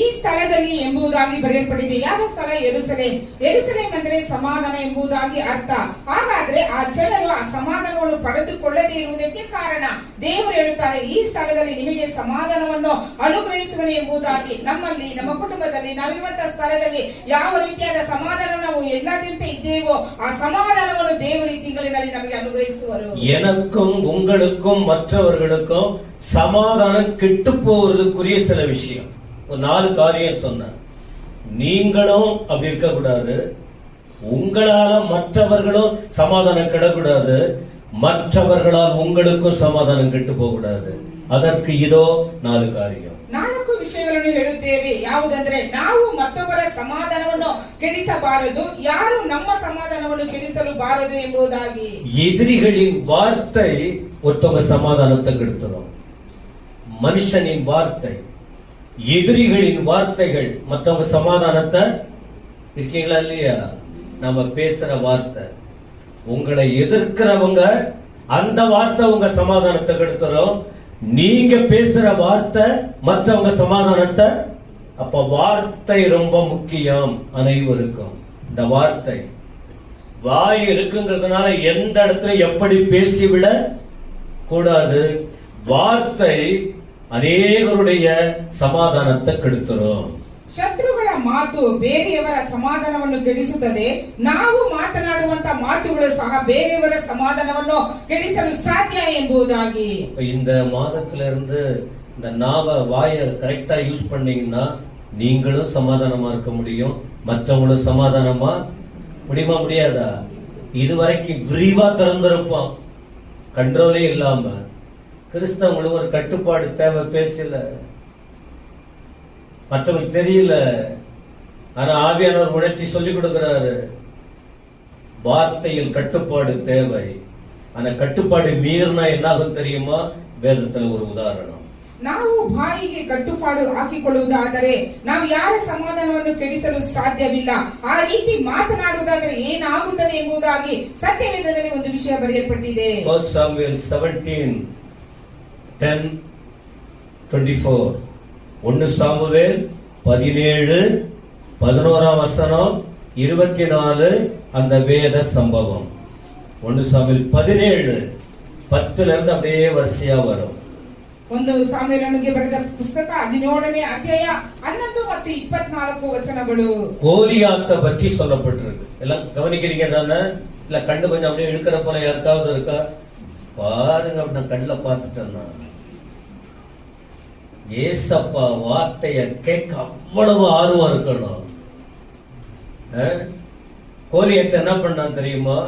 ಈ ಸ್ಥಳದಲ್ಲಿ ಎಂಬುದಾಗಿ ಬರೆಯಲ್ಪಟ್ಟಿದೆ. ಯಾವ ಸ್ಥಳ? ಯೆರೂಸಲೇಮ್. ಯೆರೂಸಲೇಮ್ ಅಂದ್ರೆ ಸಮಾಧಾನ ಎಂಬುದಾಗಿ ಅರ್ಥ. ಹಾಗಾದ್ರೆ ಆ ಜನರು ಆ ಸಮಾಧಾನವನ್ನು ಪಡೆದುಕೊಳ್ಳದೇ ಇರುವುದಕ್ಕೆ ಕಾರಣ ದೇವರು ಹೇಳುತ್ತಾರೆ, ಈ ಸ್ಥಳದಲ್ಲಿ ನಿಮಗೆ ಸಮಾಧಾನವನ್ನು ಅನುಗ್ರಹಿಸುವನು ಎಂಬುದಾಗಿ. ನಮ್ಮಲ್ಲಿ, ನಮ್ಮ ಕುಟುಂಬದಲ್ಲಿ, ನಾವಿರುವಂತಹ ಸ್ಥಳದಲ್ಲಿ ಯಾವ ರೀತಿಯಾದ ಸಮಾಧಾನ ನಾವು ಎಲ್ಲದಂತೆ ಇದ್ದೇವೋ ಆ ಸಮಾಧಾನವನ್ನು ದೇವರು ಈ ತಿಂಗಳಿನಲ್ಲಿ ನಮಗೆ ಅನುಗ್ರಹಿಸುವರು. எனக்கும் உங்களுக்கும் மற்றவர்களுக்கும் சமாதானம் கெட்டு போவதற்குரிய சில விஷயம், ஒரு 4 காரியம் சொன்னேன். நீங்களும் அப்படி இருக்க கூடாது, உங்களால மற்றவர்களும் சமாதானம் கெடக்கூடாது, மற்றவர்களால் உங்களுக்கும் சமாதானம் கெட்டு போக கூடாது. அதற்கு இதோ 4 காரியம். 4 ವಿಷಯಗಳನ್ನು ಹೇಳುತ್ತೇವೆ. ಯಾವುದಂದ್ರೆ, ನಾವು ಮತ್ತೊಬ್ಬರ ಸಮಾಧಾನವನ್ನು ಕೆಡಿಸಬಾರದು, ಯಾರು ನಮ್ಮ ಸಮಾಧಾನವನ್ನು ಕೆಡಿಸಲು ಬಾರದು ಎಂಬುದಾಗಿ. எதிரிகளின் வார்த்தை ஒருத்தவங்க சமாதானத்தை கெடுத்துரும். மனுஷனின் வார்த்தை, எதிரிகளின் வார்த்தைகள் மற்றவங்க சமாதானத்தை, இருக்கீங்களா இல்லையா? நம்ம பேசுற வார்த்தை, உங்களை எதிர்க்கிறவங்க அந்த வார்த்தை உங்க சமாதானத்தை கெடுத்துரும். நீங்க பேசுற வார்த்தை மற்றவங்க சமாதானத்தை. அப்ப வார்த்தை ரொம்ப முக்கியம் அனைவருக்கும். இந்த வார்த்தை, வாய் இருக்குங்கிறதுனால எந்த இடத்துல எப்படி பேசிவிட கூடாது. வார்த்தை ಅನೇಕರುடைய ಸಮಾಧಾನத்தை ಕೆಡುತ್ತರು. ಶತ್ರುಗಳ ಮಾತು ಬೇರೆಯವರ ಸಮಾಧಾನವನ್ನು ಕೆಡಿಸುತ್ತದೆ. ನಾವು ಮಾತನಾಡುವಂತ ಮಾತುಗಳು ಸಹ ಬೇರೆಯವರ ಸಮಾಧಾನವನ್ನು ಕೆಡಿಸಲು ಸಾಧ್ಯ ಎಂಬುದಾಗಿ. இந்த மாதத்துல இருந்து இந்த வாய கரெக்டா யூஸ் பண்ணீங்கன்னா நீங்களும் சமாதானமா இருக்க முடியும், மற்றவங்களும் சமாதானமா முடியுமா? முடியாதா? இதுவரைக்கும் விரிவா திறந்திருப்போம், கண்ட்ரோலே இல்லாம. கிறிஸ்தவங்களுக்கு ஒரு கட்டுப்பாடு தேவை, பேச்சில்ல, மற்றவங்களுக்கு தெரியல. ஆனா ஆவியானவர் உணர்த்தி சொல்லிக் கொடுக்கிறாரு, வார்த்தையில் கட்டுப்பாடு தேவை. ஆனா கட்டுப்பாடு மீறினா என்ன ஆகும் தெரியுமா? வேதத்துல ஒரு உதாரணம். ನಾವು ಬಾಯಿಗೆ ಕಟ್ಟುಪಾಡು ಹಾಕಿಕೊಳ್ಳುವುದಾದರೆ ನಾವು ಯಾರ ಸಮಾಧಾನವನ್ನು ಕೆಡಿಸಲು ಸಾಧ್ಯವಿಲ್ಲ. ಆ ರೀತಿ ಮಾತನಾಡುವುದಾದರೆ ಏನಾಗುತ್ತದೆ ಎಂಬುದಾಗಿ ಸತ್ಯವೇದದಲ್ಲಿ ಒಂದು ವಿಷಯ ಬರೆಯಲ್ಪಟ್ಟಿದೆ. 1 Samuel 17:10-24. 1 சாமுவேல் 17:11 24 அந்த வேத சம்பவம். 1 சாமுவேல் 17:10 அப்படியே வரிசையா வரும். 1 ಸಾಮುವೇಲನಿಗೆ ಬರೆದ ಪುಸ್ತಕ 17ನೇ ಅಧ್ಯಾಯ 11 ಮತ್ತು 24 ವಚನಗಳು. கோலியாத்தை பற்றி சொல்லப்பட்டிருக்கு. எல்லாம் கவனிக்கிறீங்க தானே? இல்ல கண்ணு கொஞ்சம் அப்படியே இழுக்கிற போல யாருக்காவது இருக்கா? பாருங்க, அப்படி கண்ணுல பார்த்துட்டேன்னா ஏசப்பா வார்த்தைய கேட்க அவ்வளவு ஆர்வம் இருக்கணும். கோலியத்தை என்ன பண்ணான் தெரியுமா?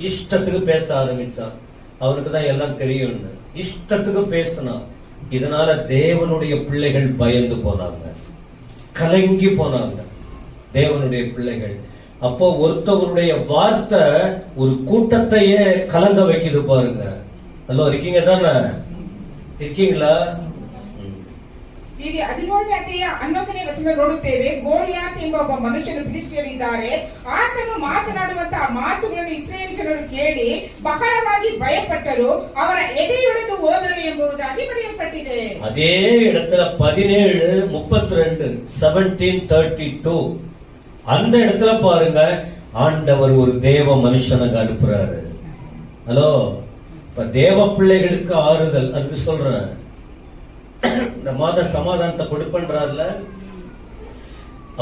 இஷ்டத்துக்கு பேச ஆரம்பிச்சான். அவனுக்கு தான் எல்லாம் தெரியும், இஷ்டத்துக்கு பேசினான். இதனால தேவனுடைய பிள்ளைகள் பயந்து போனாங்க, கலங்கி போனாங்க தேவனுடைய பிள்ளைகள். அப்போ ஒருத்தவருடைய வார்த்தை ஒரு கூட்டத்தையே கலங்க வைக்குது பாருங்க. ஹலோ, இருக்கீங்க தானே? இருக்கீங்களா? ಇಲ್ಲಿ 17ನೇ ಅಧ್ಯಾಯ 11ನೇ ವಚನ ನೋಡುತ್ತೇವೆ. ಗೋಲಿಯಾತ್ ಎಂಬ ಒಬ್ಬ ಮನುಷ್ಯನು ಫಿಲಿಸ್ಟಿಯರಿದ್ದಾರೆ. ಆತನು ಮಾತನಾಡುವಂತಹ ಮಾತುಗಳನ್ನು ಇಸ್ರೇಲ್ ಜನರು ಕೇಳಿ ಬಹಳವಾಗಿ ಭಯಪಟ್ಟರು, ಅವರ ಎದೆಯೊಡೆದು ಹೋದರು ಎಂಬುದಾಗಿ ಬರೆಯಲ್ಪಟ್ಟಿದೆ. அதே இடத்துல 17:32 17:32 அந்த இடத்துல பாருங்க, ஆண்டவர் ஒரு தேவ மனுஷனுக்கு அனுப்புறாரு. ஹலோ, இப்ப தேவ பிள்ளைகளுக்கு ஆறுதல், அதுக்கு சொல்றேன். இந்த மாத சமாதானத்தை கொடுப்பன்றார்ல.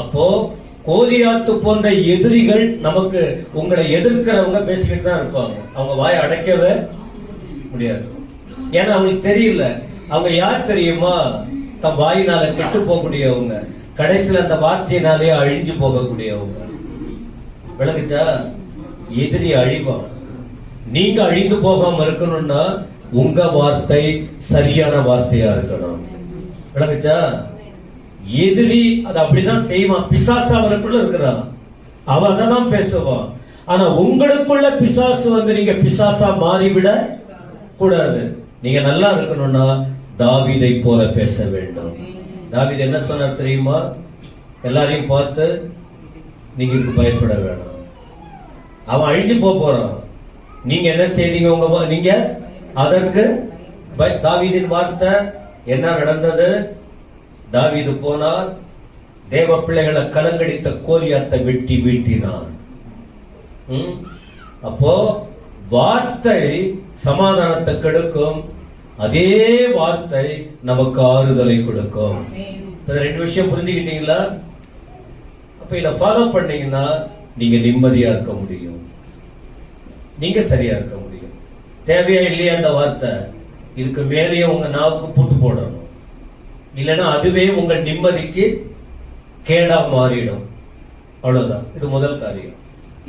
அப்போ கோலியாத்து போன்ற எதிரிகள் நமக்கு உங்களை எதிர்க்கிறவங்க பேசிக்கிட்டு தான் இருப்பாங்க. அவங்க வாயை அடைக்கவே முடியாது. ஏன்னா அவங்களுக்கு தெரியல அவங்க யார் தெரியுமா? தன் வாயினால கெட்டு போகக்கூடியவங்க, கடைசியில் அந்த வார்த்தையினாலே அழிஞ்சு போகக்கூடியவங்க. விளங்குச்சா? எதிரி அழிவான். நீங்க அழிந்து போகாம இருக்கணும்னா உங்க வார்த்தை சரியான வார்த்தையா இருக்கணும். விளங்குச்சா? எதிரி அது அப்படிதான் செய்வான். பிசாசு அவனுக்குள்ள இருக்கிறான், அவன் தான் பேசுவான். ஆனா உங்களுக்குள்ள பிசாசு வந்து நீங்க பிசாசா மாறிவிட கூடாது. நீங்க நல்லா இருக்கணும்னா தாவீதை போல பேச வேண்டும். தாவீது என்ன சொன்னார் தெரியுமா? எல்லாரையும் பார்த்து நீங்க இதுக்கு பயப்பட வேணாம், அவன் அழிஞ்சு போறான். நீங்க என்ன செய்தீங்க? நீங்க அதற்கு தாவீதின் வார்த்தை என்ன நடந்தது? தாவீது போனார், தேவ பிள்ளைகளை கலங்கடித்த கோலியாத்தை வெட்டி வீழ்த்தினான். அப்போ வார்த்தை சமாதானத்தை கெடுக்கும், அதே வார்த்தை நமக்கு ஆறுதலை கொடுக்கும். ரெண்டு விஷயம் புரிஞ்சுக்கிட்டீங்களா? அப்ப இத ஃபாலோ பண்ணீங்கன்னா நீங்க நிம்மதியா இருக்க முடியும், நீங்க சரியா இருக்க முடியும். தேவையா இல்லையா அந்த வார்த்தை? இதுக்கு மேலேயே உங்க நாவுக்கு பூட்டு போடணும், இல்லைன்னா அதுவே உங்கள் நிம்மதிக்கு கேடா மாறிடும். அவ்வளவுதான். இது முதல் காரியம்.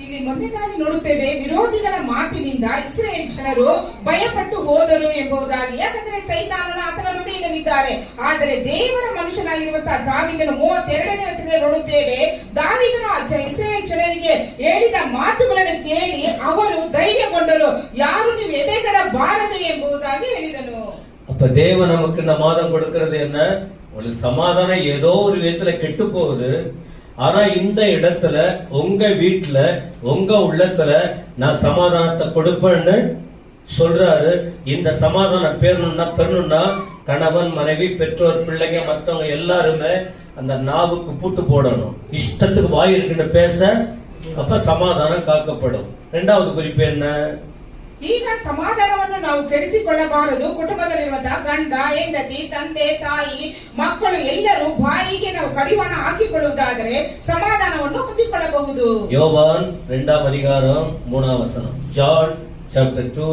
ಇಲ್ಲಿ ಮೊದಲನೇದಾಗಿ ನೋಡುತ್ತೇವೆ, ವಿರೋಧಿಗಳ ಮಾತಿನಿಂದ ಇಸ್ರಾಯೇಲ್ ಜನರು ಭಯಪಟ್ಟು ಹೋದರು ಎಂಬುದಾಗಿ. ಯಾಕಂದ್ರೆ ಸೈತಾನನು ಆತನ ಹೃದಯದಲ್ಲಿದ್ದಾರೆ. ಆದರೆ ದೇವರ ಮನುಷ್ಯನಾಗಿರುವಂತಹ ದಾವೀದನು 32ನೇ ವಚನದಲ್ಲಿ ನೋಡುತ್ತೇವೆ, ದಾವೀದನು ಇಸ್ರಾಯೇಲ್ ಜನರಿಗೆ ಹೇಳಿದ ಮಾತುಗಳನ್ನು ಕೇಳಿ ಅವರು ಧೈರ್ಯಗೊಂಡರು, ಯಾರು ನೀವು ಎದೆಗಡಬಾರದು ಎಂಬುದಾಗಿ ಹೇಳಿದನು. அப்ப தேவன் நமக்கு இந்த மாதம் கொடுக்கிறது என்ன? ஒரு சமாதானம் ஏதோ ஒரு விதத்துல கெட்டு போகுது, ஆனா இந்த இடத்துல உங்க வீட்டுல உங்க உள்ளத்துல நான் சமாதானத்தை கொடுப்பேன்னு சொல்றாரு. இந்த சமாதானம் பெறணும்னா கணவன், மனைவி, பெற்றோர், பிள்ளைங்க, மற்றவங்க எல்லாருமே அந்த நாவுக்கு பூட்டு போடணும். இஷ்டத்துக்கு வாய் இருக்குன்னு பேச, அப்ப சமாதானம் காக்கப்படும். இரண்டாவது குறிப்பு என்ன? ಈಗ ಸಮಾಧಾನವನ್ನು ನಾವು ಕೆಡಿಸಿಕೊಳ್ಳಬಾರದು. ಕುಟುಂಬದಲ್ಲಿರುವಂತಹ ಗಂಡ, ಹೆಂಡತಿ, ತಂದೆ, ತಾಯಿ, ಮಕ್ಕಳು ಎಲ್ಲರೂ ಬಾಯಿಗೆ ನಾವು ಕಡಿವಾಣ ಹಾಕಿಕೊಳ್ಳುವುದಾದರೆ ಸಮಾಧಾನವನ್ನು ಹೊಂದಿಕೊಳ್ಳಬಹುದು. யோவான் 2ஆம் அதிகாரம் 3ஆம் வசனம். John chapter 2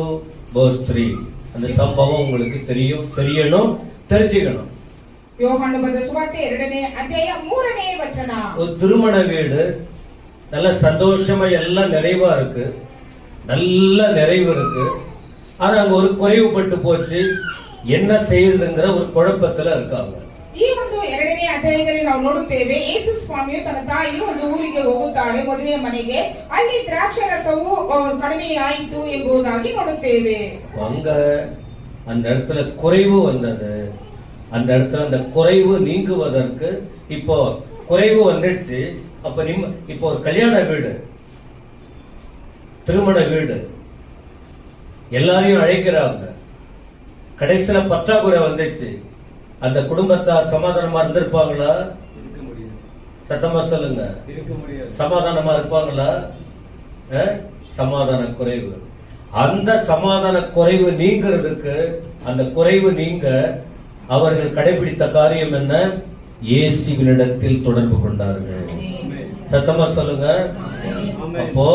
verse 3. அந்த சம்பவம் உங்களுக்கு தெரியணும், தெரிஞ்சுக்கணும். யோவான் ಬರೆದ ಸುವಾರ್ತೆ 2ನೇ ಅಧ್ಯಾಯ 3ನೇ ವಚನ. ஒரு திருமண வீடு நல்ல சந்தோஷமா எல்லாம் நிறைவா இருக்கு, நல்ல நிறைவு இருக்கு. ஆனா அங்க ஒரு குறைவுபட்டு போச்சு, என்ன செய்யறதுங்கிற ஒரு குழப்பத்துல இருக்காங்க. ಈ ಒಂದು 2ನೇ ಅಧ್ಯಾಯದಲ್ಲಿ ನಾವು ನೋಡುತ್ತೇವೆ, ಯೇಸು ಸ್ವಾಮಿಯು ತನ್ನ ತಾಯಿಯು ಒಂದು ಊರಿಗೆ ಹೋಗುತ್ತಾರೆ, ಮದುವೆ ಮನೆಗೆ. ಅಲ್ಲಿ ದ್ರಾಕ್ಷಾರಸವು ಕಡಿಮೆ ಆಯಿತು ಎಂಬುದಾಗಿ ನೋಡುತ್ತೇವೆ. அங்க அந்த இடத்துல குறைவு வந்தது. அந்த இடத்துல அந்த குறைவு நீங்குவதற்கு இப்போ குறைவு வந்துடுச்சு. அப்ப இப்போ ஒரு கல்யாண வீடு, திருமண வீடு, எல்லாரையும் அழைக்கிறாங்க. கடைசியில பற்றாக்குறை வந்துச்சு. அந்த குடும்பத்தார் சமாதானமா இருந்திருப்பாங்களா? சத்தமா சொல்லுங்க. சமாதானமா இருப்பாங்களா? சமாதான குறைவு. அந்த சமாதான குறைவு நீங்கிறதுக்கு, அந்த குறைவு நீங்க அவர்கள் கடைபிடித்த காரியம் என்ன? இயேசுவினிடத்தில் தொடர்பு கொண்டார்கள். சத்தமா சொல்லுங்க. அப்போ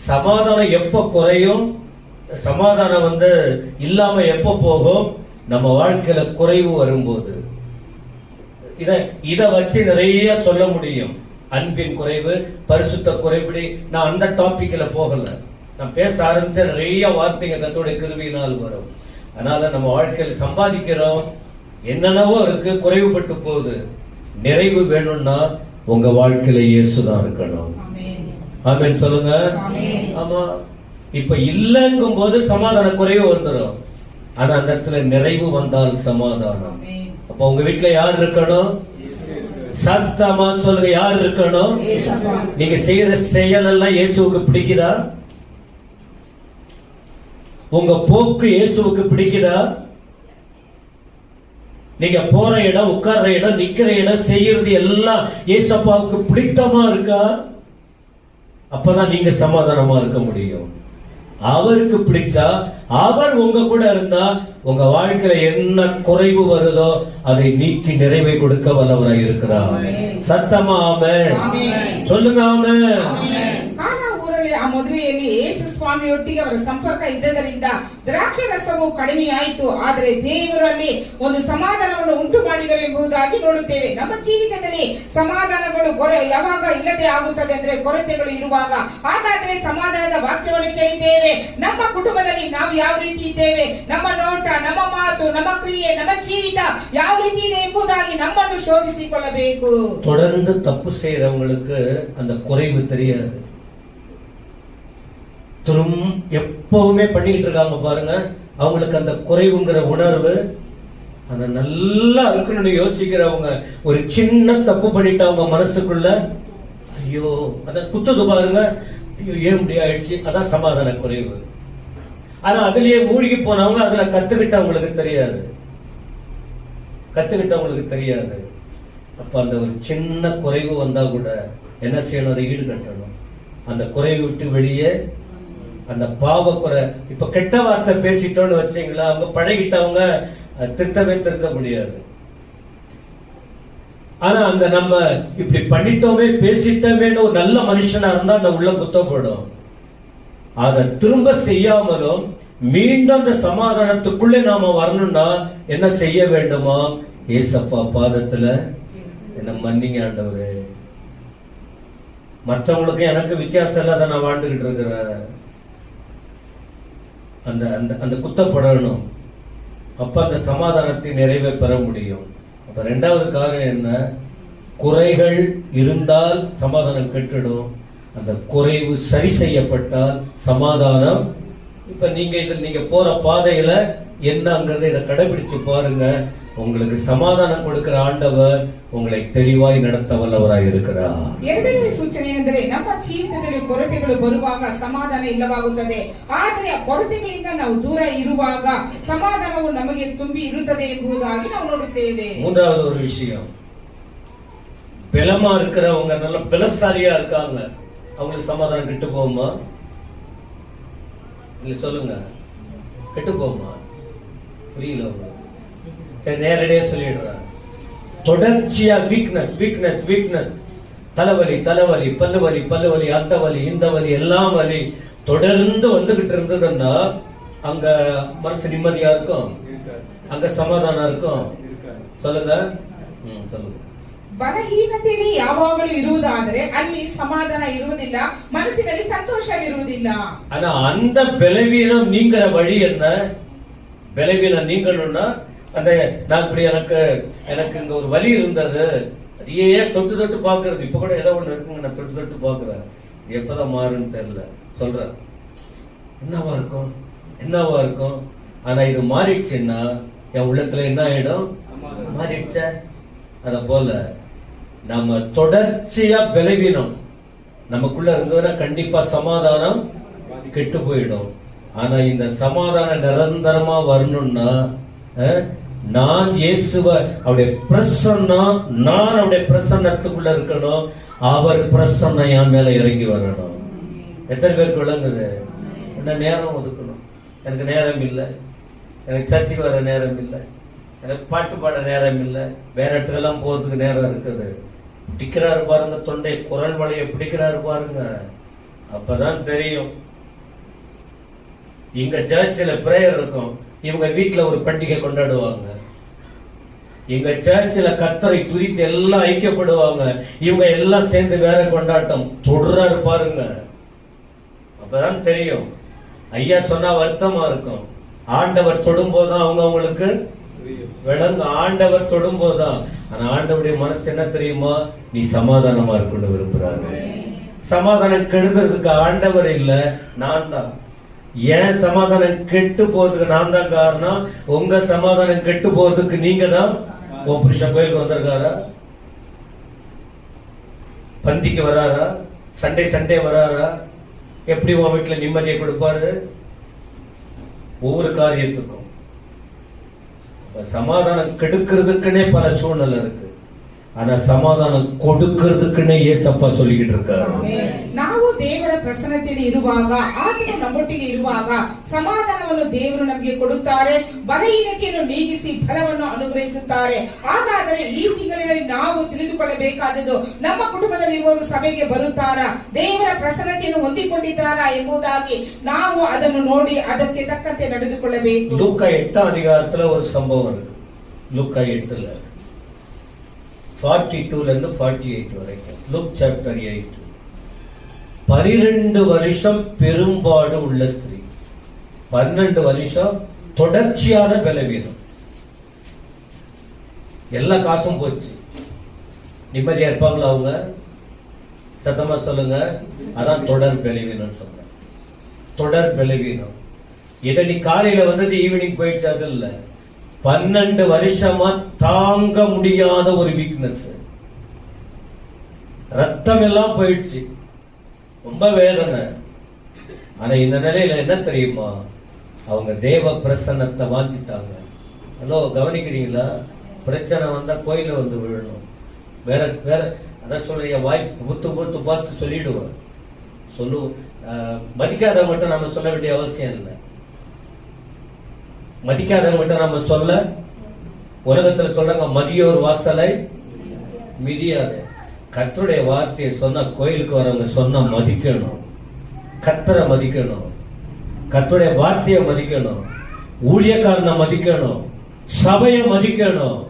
சமாதானம் எப்ப குறையும், சமாதானம் இல்லாம எப்ப போகும்? நம்ம வாழ்க்கையில குறைவு வரும்போது. இத வச்சு நிறைய சொல்ல முடியும். அன்பின் குறைவு, பரிசுத்த குறைபடி. நான் அந்த டாபிக்ல போகல. நான் பேச ஆரம்பிச்ச நிறைய வார்த்தைங்க கர்த்தருடைய கிருபையினால் வரும். அதனால நம்ம வாழ்க்கையில சம்பாதிக்கிறோம், என்னென்னவோ இருக்கு, குறைவுபட்டு போகுது. நிறைவு வேணும்னா உங்க வாழ்க்கையில இயேசுதான் இருக்கணும். ஆமென் சொல்லுங்க. ஆமா. இப்ப இல்லங்கும் போது சமாதான குறைவு வந்துடும். ஆனா அந்த இடத்துல நிறைவு வந்தால் சமாதானம். அப்ப உங்க வீட்டுல யார் இருக்கணும்? சத்தமா சொல்லுங்க, யார் இருக்கணும்? நீங்க செய்யற செயல் எல்லாம் இயேசுவுக்கு பிடிக்குதா? உங்க போக்கு இயேசுவுக்கு பிடிக்குதா? நீங்க போற இடம், உட்கார்ற இடம், நிக்கிற இடம், செய்யறது எல்லாம் இயேசப்பாவுக்கு பிடித்தமா இருக்கா? அப்பதான் நீங்க சமாதானமா இருக்க முடியும். அவருக்கு பிடிச்சா, அவர் உங்க கூட இருந்தா, உங்க வாழ்க்கையில என்ன குறைவு வருதோ அதை நீக்கி நிறைவை கொடுக்க வல்லவராய் இருக்கிறார். சத்தமா ஆமென் சொல்லுங்க. ஆமென். ಕಾನಾ ಊರಲ್ಲಿ ಆ ಮದುವೆಯಲ್ಲಿ ಯೇಸು ಸ್ವಾಮಿಯೊಟ್ಟಿಗೆ ಅವರ ಸಂಪರ್ಕ ಇದ್ದದರಿಂದ ದ್ರಾಕ್ಷಿ ರಸವು ಕಡಿಮೆಯಾಯಿತು, ಆದರೆ ದೇವರಲ್ಲಿ ಒಂದು ಸಮಾಧಾನವನ್ನು ಉಂಟು ಮಾಡಿದರು ಎಂಬುದಾಗಿ ನೋಡುತ್ತೇವೆ. ನಮ್ಮ ಜೀವಿತದಲ್ಲಿ ಸಮಾಧಾನಗಳು ಯಾವಾಗ ಇಲ್ಲದೆ ಆಗುತ್ತದೆ ಅಂದ್ರೆ ಕೊರತೆಗಳು ಇರುವಾಗ. ಹಾಗಾದ್ರೆ ಸಮಾಧಾನದ ವಾಕ್ಯವನ್ನು ಕೇಳಿದ್ದೇವೆ. ನಮ್ಮ ಕುಟುಂಬದಲ್ಲಿ ನಾವು ಯಾವ ರೀತಿ ಇದ್ದೇವೆ, ನಮ್ಮ ನೋಟ, ನಮ್ಮ ಮಾತು, ನಮ್ಮ ಕ್ರಿಯೆ, ನಮ್ಮ ಜೀವಿತ ಯಾವ ರೀತಿ ಇದೆ ಎಂಬುದಾಗಿ ನಮ್ಮನ್ನು ಶೋಧಿಸಿಕೊಳ್ಳಬೇಕು. தொடர்ந்து தப்பு செய்யறவங்களுக்கு அந்த குறைவு தெரியாது. எப்பவுமே பண்ணிக்கிட்டு இருக்காங்க பாருங்க, அவங்களுக்கு அந்த குறைவுங்கிற உணர்வு அந்த நல்லா இருக்கணும்னு யோசிக்கிறவங்க ஒரு சின்ன தப்பு பண்ணிட்டு அவங்க மனசுக்குள்ள ஐயோ அத குத்துது பாருங்க, ஐயோ ஏன் இப்படி ஆயிடுச்சு, அதான் சமாதான குறைவு. ஆனா அதுலயே மூழ்கி போனவங்க அதுல கத்துக்கிட்டவங்களுக்கு தெரியாது. அப்ப அந்த ஒரு சின்ன குறைவு வந்தா கூட என்ன செய்யணும், அதை ஈடுகட்டணும். அந்த குறைவை விட்டு வெளியே அந்த பாவ குறை, இப்ப கெட்ட வார்த்தை பேசிட்டோன்னு வச்சீங்களா, அவங்க பழகிட்டவங்க திருத்த முடியாது. ஆனா அங்க நம்ம இப்படி பண்ணிட்டோமே பேசிட்டோமேன்னு ஒரு நல்ல மனுஷனா இருந்தா அந்த உள்ள குத்தப்படும். அதை திரும்ப செய்யாமலும் மீண்டும் அந்த சமாதானத்துக்குள்ளே நாம வரணும்னா என்ன செய்ய வேண்டுமா, ஏசப்பா பாதத்துல என்ன மன்னிங்க ஆண்டவரே, மற்றவங்களுக்கு எனக்கு வித்தியாசம் இல்லாத நான் வாழ்ந்துகிட்டு இருக்கிறேன், அந்த அந்த குத்தப்படணும். அப்ப அந்த சமாதானத்தை நிறைவே பெற முடியும். அப்ப ரெண்டாவது காரணம் என்ன, குறைகள் இருந்தால் சமாதானம் கெட்டுடும். அந்த குறைவு சரி செய்யப்பட்டால் சமாதானம். இப்ப நீங்க போற பாதையில என்னங்கிறத இதை கடைபிடிச்சு பாருங்க. உங்களுக்கு சமாதானம் கொடுக்கிற ஆண்டவர் உங்களை தெளிவாய் நடத்த வல்லவராய் இருக்கிறார். ಎರಡನೇ ಸೂಚನೆ ಏನೆಂದರೆ, ನಮ್ಮ ಜೀವಿತದಲ್ಲಿ ಕೊರತೆಗಳು ಬರುವಾಗ ಸಮಾಧಾನ ಇಲ್ಲವಾಗುತ್ತದೆ. ಆದರೆ ಆ ಕೊರತೆಗಳಿಂದ ನಾವು ದೂರ ಇರುವಾಗ ಸಮಾಧಾನವು ನಮಗೆ ತುಂಬಿ ಇರುತ್ತದೆ ಎಂಬುದಾಗಿ ನಾವು ನೋಡುತ್ತೇವೆ. மூன்றாவது ஒரு விஷயம், பலமா இருக்கிறவங்க, நல்ல பலசாலியா இருக்காங்க, அவங்களுக்கு சமாதானம் கெட்டு போகுமா? இல்ல சொல்லுங்க, கெட்டு போகுமா? புரியல. சரி, நேரடியா சொல்லிடுறாங்க. தொடர்ச்சியா வீக்னஸ், தலைவலி, பல்லு வலி, அந்த வலி, இந்த வலி, எல்லாம் வலி தொடர்ந்து வந்துகிட்டு இருந்ததுன்னா அங்க மனசு நிம்மதியா இருக்கும், அங்க சமாதானம் இருக்கும். சொல்லுங்க. ಬಲಹೀನತೆಯಲ್ಲಿ ಯಾವಾಗಲೂ ಇರುವುದಾದರೆ ಅಲ್ಲಿ ಸಮಾಧಾನ ಇರುವುದಿಲ್ಲ, ಮನಸ್ಸಿನಲ್ಲಿ ಸಂತೋಷವಿರುವುದಿಲ್ಲ. ஆனா அந்த பலவீனம் நீங்கிற வழி என்ன? பலவீனம் நீங்கணும்னா அந்த நான் இப்படி எனக்கு இங்க ஒரு வலி இருந்தது, அதையே தொட்டு பாக்குறது. இப்ப கூட ஏதோ ஒண்ணு இருக்குங்க, நான் தொட்டு பாக்குறேன், எப்பதான் மாறுன்னு தெரியல. சொல்றேன் என்னவா இருக்கும். ஆனா இது மாறிடுச்சுன்னா என் உள்ளத்துல என்ன ஆயிடும், மாறிடுச்ச. அத போல நம்ம தொடர்ச்சியா பலவீனம் நமக்குள்ள இருந்ததுன்னா கண்டிப்பா சமாதானம் கெட்டு போயிடும். ஆனா இந்த சமாதானம் நிரந்தரமா வரணும்னா நான் இயேசுவ அவருடைய பிரசன்னம், நான் அவருடைய பிரசன்னத்துக்குள்ள இருக்கணும், அவர் பிரசன்னம் என் மேல இறங்கி வரணும். எத்தனை பேருக்கு விளங்குது? என்ன நேரம் ஒதுக்கணும்? எனக்கு நேரம் இல்லை, எனக்கு சர்ச்சுக்கு வர நேரம் இல்லை, எனக்கு பாட்டு பாட நேரம் இல்லை, வேற இடத்துக்கெல்லாம் போறதுக்கு நேரம் இருக்குது. பிடிக்கிறாரு பாருங்க, தொண்டை குரல் வளைய பிடிக்கிறாரு பாருங்க, அப்பதான் தெரியும். இங்க சர்ச்சில் பிரேயர் இருக்கும், இவங்க வீட்டுல ஒரு பண்டிகை கொண்டாடுவாங்க. எங்க சர்ச்சில் கர்த்தரை துதித்து எல்லாம் ஐக்கியப்படுவாங்க, இவங்க எல்லாம் சேர்ந்து வேற கொண்டாட்டம் தொடர்றாரு பாருங்க, அப்பதான் தெரியும். ஐயா சொன்னா வருத்தமா இருக்கும். ஆண்டவர் தொடும்போதுதான் அவங்களுக்கு விளங்கு, ஆண்டவர் தொடும்போதுதான். ஆனா ஆண்டவருடைய மனசு என்ன தெரியுமா, நீ சமாதானமா இருக்கணும்னு விரும்புறாரு. சமாதானம் கெடுக்கிறதுக்கு ஆண்டவர் இல்ல, நான் தான். ஏன் சமாதானம் கெட்டு போறதுக்கு நான் தான் காரணம். உங்க சமாதானம் கெட்டு போறதுக்கு நீங்க தான். உன் புருஷன் கோயிலுக்கு வந்திருக்காரா, பந்திக்கு வராரா, சண்டே வராரா, எப்படி உன் வீட்டுல நிம்மதியை கொடுப்பாரு? ஒவ்வொரு காரியத்துக்கும் சமாதானம் கெடுக்கிறதுக்குன்னே பல சூழ்நிலை இருக்கு, ஆனா சமாதானம் கொடுக்கிறதுக்குன்னே ஏசப்பா சொல்லிக்கிட்டு இருக்காரு. ನಾವು ದೇವರ ಪ್ರಸನ್ನತೆಯಲ್ಲಿ ಇರುವಾಗ, ಆತನು ನಮ್ಮೊಟ್ಟಿಗೆ ಇರುವಾಗ ಸಮಾಧಾನವನ್ನು ದೇವರು ನಮಗೆ ಕೊಡುತ್ತಾರೆ, ಬಲಹೀನತೆಯನ್ನು ನೀಗಿಸಿ ಫಲವನ್ನು ಅನುಗ್ರಹಿಸುತ್ತಾರೆ. ಹಾಗಾದರೆ ಈ ತಿಂಗಳಿನಲ್ಲಿ ನಾವು ತಿಳಿದುಕೊಳ್ಳಬೇಕಾದದ್ದು, ನಮ್ಮ ಕುಟುಂಬದಲ್ಲಿರುವವರು ಸಭೆಗೆ ಬರುತ್ತಾರಾ, ದೇವರ ಪ್ರಸನ್ನತೆಯನ್ನು ಹೊಂದಿಕೊಂಡಿದ್ದಾರಾ ಎಂಬುದಾಗಿ ನಾವು ಅದನ್ನು ನೋಡಿ ಅದಕ್ಕೆ ತಕ್ಕಂತೆ ನಡೆದುಕೊಳ್ಳಬೇಕು. லூக்கா 8ஆம் அதிகாரத்துல ஒரு சம்பவம் இருக்கு. லூக்கா 8ல 42ல இருந்து 48 வரைக்கும். Look chapter 8. 12 வருஷம் பெரும்பாடு உள்ள ஸ்திரீ, 12 வருஷம் தொடர்ச்சியான பலவீனம், எல்லா காசும் போச்சு. நிம்மதியா இருப்பாங்களா அவங்க? சத்தமா சொல்லுங்க. அதான் தொடர் பலவீனம் சொல்றேன். தொடர் பலவீனம். இதை நீ காலையில வந்தது ஈவினிங் போயிடுச்சு, அது இல்ல. 12 வருஷமா தாங்க முடியாத ஒரு வீக்னஸ், ரத்தம் எல்லாம் போயிடுச்சு, ரொம்ப வேதனை. ஆனா இந்த நிலையில என்ன தெரியுமா, அவங்க தேவ பிரசன்னத்தை வாங்கிட்டாங்க. ஹலோ, கவனிக்கிறீங்களா? பிரச்சனை வந்தா கோயில வந்து விழணும். வேற வேற அதான் சொல்ற, வாய்ப்பு புத்து புத்து பார்த்து சொல்லிடுவேன். மதிக்காதவங்கிட்ட நம்ம சொல்ல வேண்டிய அவசியம் இல்லை. மதிக்காதவங்கிட்ட நம்ம சொல்ல, உலகத்துல சொல்றாங்க மதியோர் வாசலை மிதியாது. கர்த்தருடைய வார்த்தையை சொன்னா, கோயிலுக்கு வரவங்க சொன்னா மதிக்கணும், கர்த்தரை மதிக்கணும், கர்த்தருடைய வார்த்தையை மதிக்கணும், ஊழியக்காரனை மதிக்கணும், சபையை மதிக்கணும்.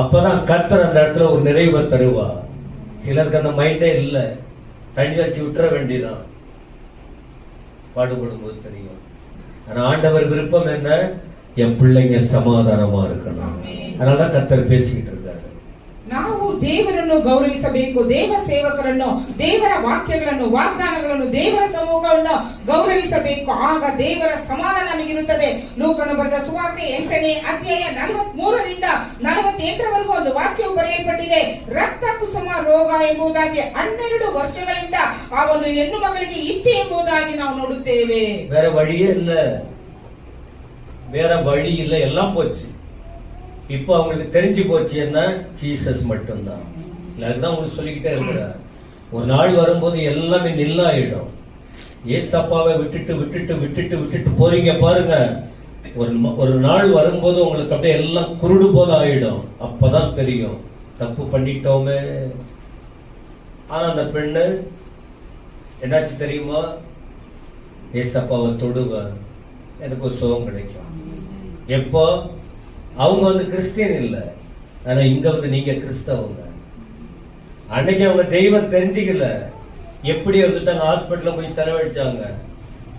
அப்பதான் கர்த்தர் அந்த இடத்துல ஒரு நிறைவை தருவா. சிலருக்கு அந்த மைண்டே இல்லை, தண்ணி வச்சு விட்டுற வேண்டியதான். பாடுபடும் போது தெரியும். ஆனா ஆண்டவர் விருப்பம் என்ன? என் பிள்ளைங்க சமாதானமா இருக்கணும். அதனாலதான் கர்த்தர் பேசிக்கிட்டு இருக்காரு. ನಾವು ದೇವರನ್ನು ಗೌರವಿಸಬೇಕು, ದೇವ ಸೇವಕರನ್ನು, ದೇವರ ವಾಕ್ಯಗಳನ್ನು, ವಾಗ್ದಾನಗಳನ್ನು, ದೇವರ ಸಮೂಹವನ್ನು ಗೌರವಿಸಬೇಕು. ಆಗ ದೇವರ ಸಮಾಧಾನ ನಮಗಿರುತ್ತದೆ. ಲೂಕನು ಬರೆದ ಸುವಾರ್ತೆ 8ನೇ ಅಧ್ಯಾಯ 43ರಿಂದ 48ರವರೆಗೂ ಒಂದು ವಾಕ್ಯವು ಬರೆಯಲ್ಪಟ್ಟಿದೆ. ರಕ್ತ ಕುಸುಮ ರೋಗ ಎಂಬುದಾಗಿ 12 ವರ್ಷಗಳಿಂದ ಆ ಒಂದು ಹೆಣ್ಣು ಮಗಳಿಗೆ ಇತ್ತೆ ಎಂಬುದಾಗಿ ನಾವು ನೋಡುತ್ತೇವೆ. வேற வழியே இல்ல, வேற வழி இல்ல, எல்லாம் போச்சு. இப்போ அவங்களுக்கு தெரிஞ்சு போச்சு என்ன, ஜீசஸ் மட்டும்தான். அதுதான் உங்களுக்கு சொல்லிக்கிட்டே இருக்கிறார். ஒரு நாள் வரும்போது எல்லாமே நில்லாயிடும். ஏசப்பாவை விட்டுட்டு விட்டுட்டு விட்டுட்டு விட்டுட்டு போறீங்க பாருங்க, ஒரு நாள் வரும்போது உங்களுக்கு அப்படியே எல்லாம் குருடு போல ஆயிடும். அப்பதான் தெரியும் தப்பு பண்ணிட்டோமே. ஆனா அந்த பெண்ணு என்னாச்சு தெரியுமா? ஏசப்பாவை தொடுவேன், எனக்கு ஒரு சுகம் கிடைக்கும். எப்போ? அவங்க வந்து கிறிஸ்டியன் இல்லை, ஆனா இங்க வந்து நீங்க கிறிஸ்தவங்க. அன்னைக்கு அவங்க தெய்வம் தெரிஞ்சுக்கல, எப்படி வந்துட்டாங்க, ஹாஸ்பிட்டல்ல போய் செலவழிச்சாங்க.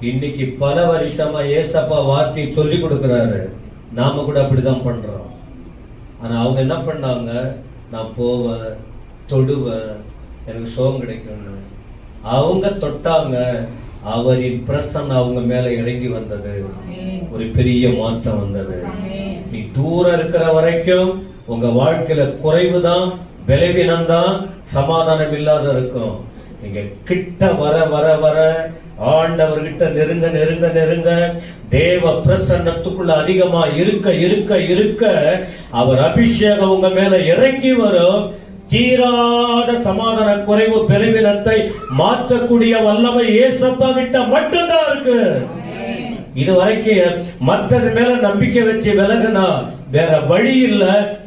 இன்னைக்கு பல வருஷமா ஏசப்பா வார்த்தை சொல்லி கொடுக்கிறாரு, நாம கூட அப்படிதான் பண்றோம். ஆனா அவங்க என்ன பண்ணாங்க, நான் போவேன், தொடுவேன், எனக்கு சுகம் கிடைக்கும்னு அவங்க தொட்டாங்க. அவரின் பிரசன்னம் அவங்க மேல இறங்கி வந்தது, ஒரு பெரிய மாற்றம் வந்தது. நீ தூரம் இருக்கிற வரைக்கும் உங்க வாழ்க்கையில குறைவுதான், பலவீனம்தான், சமாதானம் இல்லாத இருக்கும். நீங்க கிட்ட வர வர வர, ஆண்டவர்கிட்ட நெருங்க நெருங்க நெருங்க, தேவ பிரசன்னத்துக்குள்ள அதிகமா இருக்க இருக்க இருக்க அவர் அபிஷேகம் உங்க மேல இறங்கி வரும். தீராத சமாதான குறைவு பலவீனத்தை மாற்றக்கூடிய வல்லமை ஏசப்பா கிட்ட மட்டும்தான் இருக்கு. இது வரைக்கும் மற்றது மேல நம்பிக்கை வச்சு விலகுனா வேற வழி இல்ல.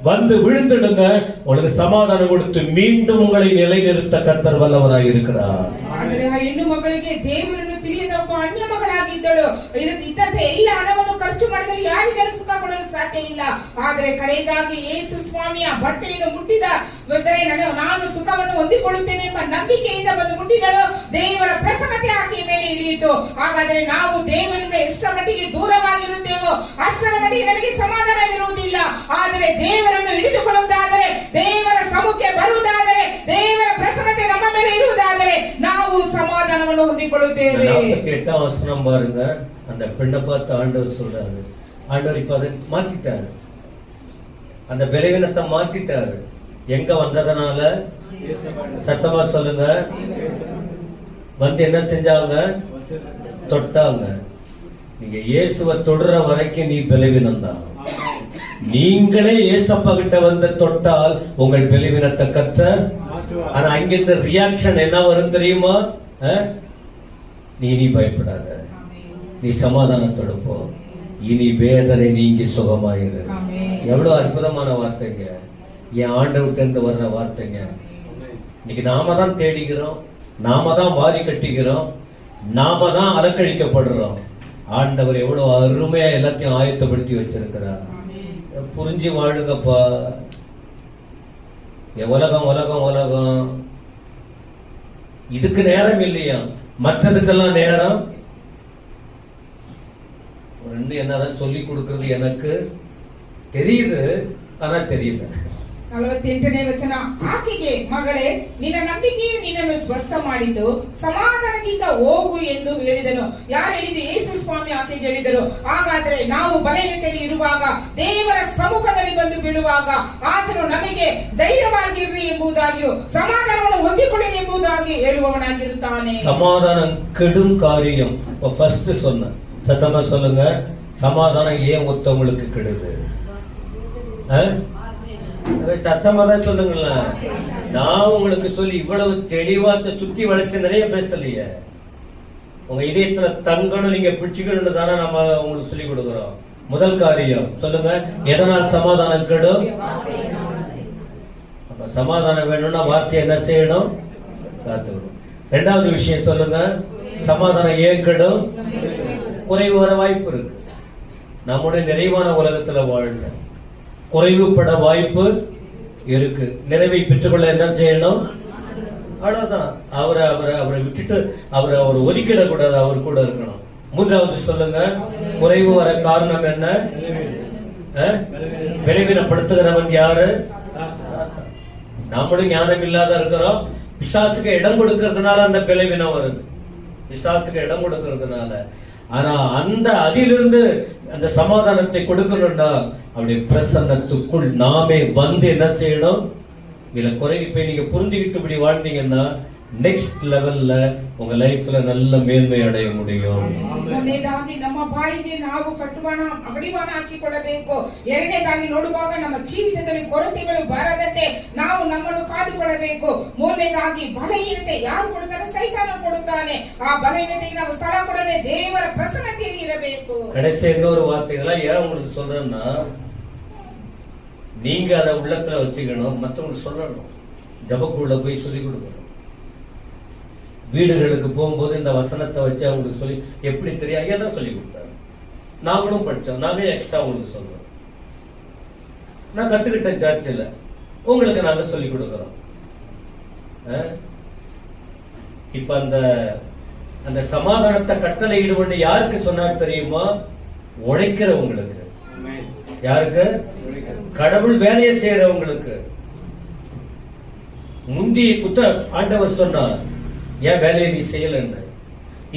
வந்து விழுந்துடுங்க, உங்களுக்கு சமாதானம் கொடுத்து மீண்டும் உங்களை நிலைநிறுத்த கர்த்தர் வல்லவராய் இருக்கிறார். ಆದರೆ ಆ ಹೆಣ್ಣು ಮಗಳಿಗೆ ದೇವರನ್ನು ತಿಳಿಯದ ಒಬ್ಬ ಅನ್ಯ ಮಗಳಾಗಿದ್ದಳು. ಇದ್ದಂತೆ ಎಲ್ಲ ಹಣವನ್ನು ಖರ್ಚು ಮಾಡಿದರೆ ಯಾರಿಗಾರು ಸುಖ ಕೊಡಲು ಸಾಧ್ಯವಿಲ್ಲ. ಆದರೆ ಕಡೆಯದಾಗಿ ಯೇಸು ಸ್ವಾಮಿಯ ಬಟ್ಟೆಯನ್ನು ಮುಟ್ಟಿದ ನಾನು ಸುಖವನ್ನು ಹೊಂದಿಕೊಳ್ಳುತ್ತೇನೆ ಎಂಬ ನಂಬಿಕೆಯಿಂದ ಬಂದು ಮುಟ್ಟಿದಳು. ದೇವರ ಪ್ರಸನ್ನತೆ ಆಕೆಯ ಮೇಲೆ ಇಳಿಯಿತು. ಹಾಗಾದರೆ ನಾವು ದೇವರಿಂದ ಎಷ್ಟರ ಮಟ್ಟಿಗೆ ದೂರವಾಗಿರುತ್ತೇವೋ ಅಷ್ಟರ ಮಟ್ಟಿಗೆ ನಮಗೆ ಸಮಾಧಾನವಿರುವುದಿಲ್ಲ. ಆದರೆ ದೇವರನ್ನು ಹಿಡಿದುಕೊಳ್ಳುವುದಾದರೆ, ದೇವರ ಸಮ್ಮುಖಕ್ಕೆ ಬರುವುದಾದರೆ, ದೇವರ ಪ್ರಸನ್ನತೆ ನಮ್ಮ ಮೇಲೆ ಇರುವುದಾದರೆ ನಾವು ಸಮಾಧಾನವನ್ನು ಹೊಂದಿಕೊಳ್ಳುತ್ತೇವೆ. 48ஆம் வசனம் பாருங்க. அந்த பெண்ணை பார்த்து ஆண்டவர் சொல்றாரு, ஆண்டவர் இப்ப அதை மாத்திட்டாரு, அந்த பலவீனத்தை மாத்திட்டாரு. எங்க வந்ததுனால? சத்தமா சொல்லுங்க. வந்து என்ன செஞ்சாங்க? தொட்டாங்க. நீங்க இயேசுவை தொடுற வரைக்கும் நீ பலவீனம் தான். நீங்களே ஏசப்பா கிட்ட வந்து தொட்டால் உங்கள் பலவீனத்தை கற்ற. ஆனா அங்கிருந்து ரியாக்ஷன் என்ன வரும் தெரியுமா? நீ பயப்படாத, நீ சமாதானத்தோட போ, இனி வேதனை நீங்கி சுகமாயிரு. எவ்வளவு அற்புதமான வார்த்தைங்க, என் ஆண்டவர்கிட்ட இருந்து வர்ற வார்த்தைங்க. இன்னைக்கு நாம தான் தேடிக்கிறோம், நாம தான் வாரி கட்டிக்கிறோம், நாம தான் அலக்கழிக்கப்படுறோம். ஆண்டவர் எவ்வளவு அருமையா எல்லாத்தையும் ஆயத்தப்படுத்தி வச்சிருக்கிறார். புரிஞ்சு வாழுங்கப்பா. உலகம் உலகம் உலகம், இதுக்கு நேரம் இல்லையா, மற்றதுக்கெல்லாம் நேரம். என்னதான் சொல்லி கொடுக்கிறது எனக்கு தெரியுது, ஆனா தெரியல. 48ನೇ ವಚನ, ಆಕೆಗೆ ಮಗಳೇ ನಿನ್ನ ನಂಬಿಕೆಯು ನಿನ್ನನ್ನು ಸ್ವಸ್ಥ ಮಾಡಿತು, ಸಮಾಧಾನದಿಂದ ಹೋಗು ಎಂದು ಹೇಳಿದನು. ಯಾರು ಹೇಳಿದ್ದು? ಯೇಸು ಸ್ವಾಮಿ ಆಕೆಗೆ ಹೇಳಿದರು. ಹಾಗಾದ್ರೆ ನಾವು ಬಲಹೀನತೆಯಲ್ಲಿ ಇರುವಾಗ, ದೇವರ ಸಮ್ಮುಖದಲ್ಲಿ ಬಂದು ಬೀಳುವಾಗ, ಆತನು ನಮಗೆ ಧೈರ್ಯವಾಗಿರ್ರಿ ಎಂಬುದಾಗಿಯೂ ಸಮಾಧಾನವನ್ನು ಹೊಂದಿಕೊಳ್ಳಿ ಎಂಬುದಾಗಿ ಹೇಳುವವನಾಗಿರುತ್ತಾನೆ. சமாதானம் கெடும் காரியம். ஃபர்ஸ்ட் சொன்ன சத்தமா சொல்லுங்க, சமாதானம் ஏன் ஒருத்தவங்களுக்கு கெடுது? சத்தமா தான் சொல்லுங்களேன். நான் உங்களுக்கு சொல்லி இவ்வளவு தெளிவா சுத்தி வளைச்சு நிறைய பேசலையே. உங்க இதயத்துல தங்கணும், நீங்க பிடிச்சுக்கணும் தானே நம்ம உங்களுக்கு சொல்லி கொடுக்கிறோம். முதல் காரியம் சொல்லுங்க, எதனால் சமாதானம் கெடும்? சமாதானம் வேணும்னா வார்த்தை என்ன செய்யணும்? காத்துக்கணும். ரெண்டாவது விஷயம் சொல்லுங்க, சமாதானம் ஏன் கெடும்? குறைவு வர வாய்ப்பு இருக்கு. நம்முடைய நிறைவான உலகத்துல வாழ்ந்த குறைவுபட வாய்ப்பு இருக்கு. நிறைவை பெற்றுக்கொள்ள என்ன செய்யணும்? அவ்வளவுதான். அவரை விட்டுட்டு அவரை ஒதுக்கிட கூடாது, அவர் கூட இருக்கணும். மூன்றாவது சொல்லுங்க, குறைவு வர காரணம் என்ன? விளைவினப்படுத்துகிறவன் யாரு? நம்மளும் ஞானம் இல்லாத இருக்கிறோம். பிசாசுக்கு இடம் கொடுக்கறதுனால அந்த விளைவினம் வருது, பிசாசுக்கு இடம் கொடுக்கறதுனால. ஆனா அந்த அதிலிருந்து அந்த சமாதானத்தை கொடுக்கணும்னா அவருடைய பிரசன்னத்துக்குள் நாமே வந்து என்ன செய்யணும்? இதுல குறை இப்ப நீங்க புரிஞ்சுக்கிட்டு இப்படி வாழ்ந்தீங்கன்னா ನೆಕ್ಸ್ಟ್ ಲೆವೆಲ್ ಉಂಗ ಲೈಫ್ நல்ல ಮೇಲ್ಮೆ ಅಡೆಯ முடியும். ಮೊದಲನೇದಾಗಿ ನಮ್ಮ ಬಾಯಿಗೆ ನಾವು ಕಟ್ಟುವಾಣ ಅಗಡಿವಾಣ ಹಾಕಿಕೊಳ್ಳಬೇಕು. ಎರಡನೇದಾಗಿ ನೋಡುವಾಗ ನಮ್ಮ ಜೀವಿತದಲ್ಲಿ ಕೊರತೆಗಳು ಬರದಂತೆ ನಾವು ನಮ್ಮನ್ನು ಕಾದುಕೊಳ್ಳಬೇಕು. ಮೂರನೇದಾಗಿ ಬಲಹೀನತೆ ಯಾರು ಕೊಡುತ್ತಾರೆ? ಸೈತಾನ ಕೊಡುತ್ತಾನೆ. ಆ ಬಲಹೀನತೆಗೆ ನಾವು ಸ್ಥಳ ಕೊಡದೆ ದೇವರ ಪ್ರಸನ್ನತೆಯಲ್ಲಿ ಇರಬೇಕು. கடைசி இன்னொரு வார்த்தைகளா ஏன் உங்களுக்கு சொல்றேன்னா, நீங்க அதை உள்ளத்துல வச்சுக்கணும், மற்றவங்களுக்கு சொல்லணும். ஜபக்குள்ள போய் சொல்லி கொடுக்கணும். வீடுகளுக்கு போகும்போது இந்த வசனத்தை வச்சு அவங்களுக்கு சொல்லி, எப்படி தெரியும்? ஐயா தான் சொல்லி கொடுத்தாங்க, நாங்களும் படிச்சோம், நாங்களே எக்ஸ்ட்ரா உங்களுக்கு சொல்றோம். நான் கத்துக்கிட்டேன் சர்ச்சில், உங்களுக்கு நாங்க சொல்லி கொடுக்கிறோம். இப்ப அந்த சமாதானத்தை கட்டளை ஈடுபட்டு யாருக்கு சொன்னார் தெரியுமா? உழைக்கிறவங்களுக்கு. யாருக்கு? கடவுள் வேலையை செய்யறவங்களுக்கு. முந்தைய ஆண்டவர் சொன்னார், ஏன் வேலையை நீ செய்யலன்னு.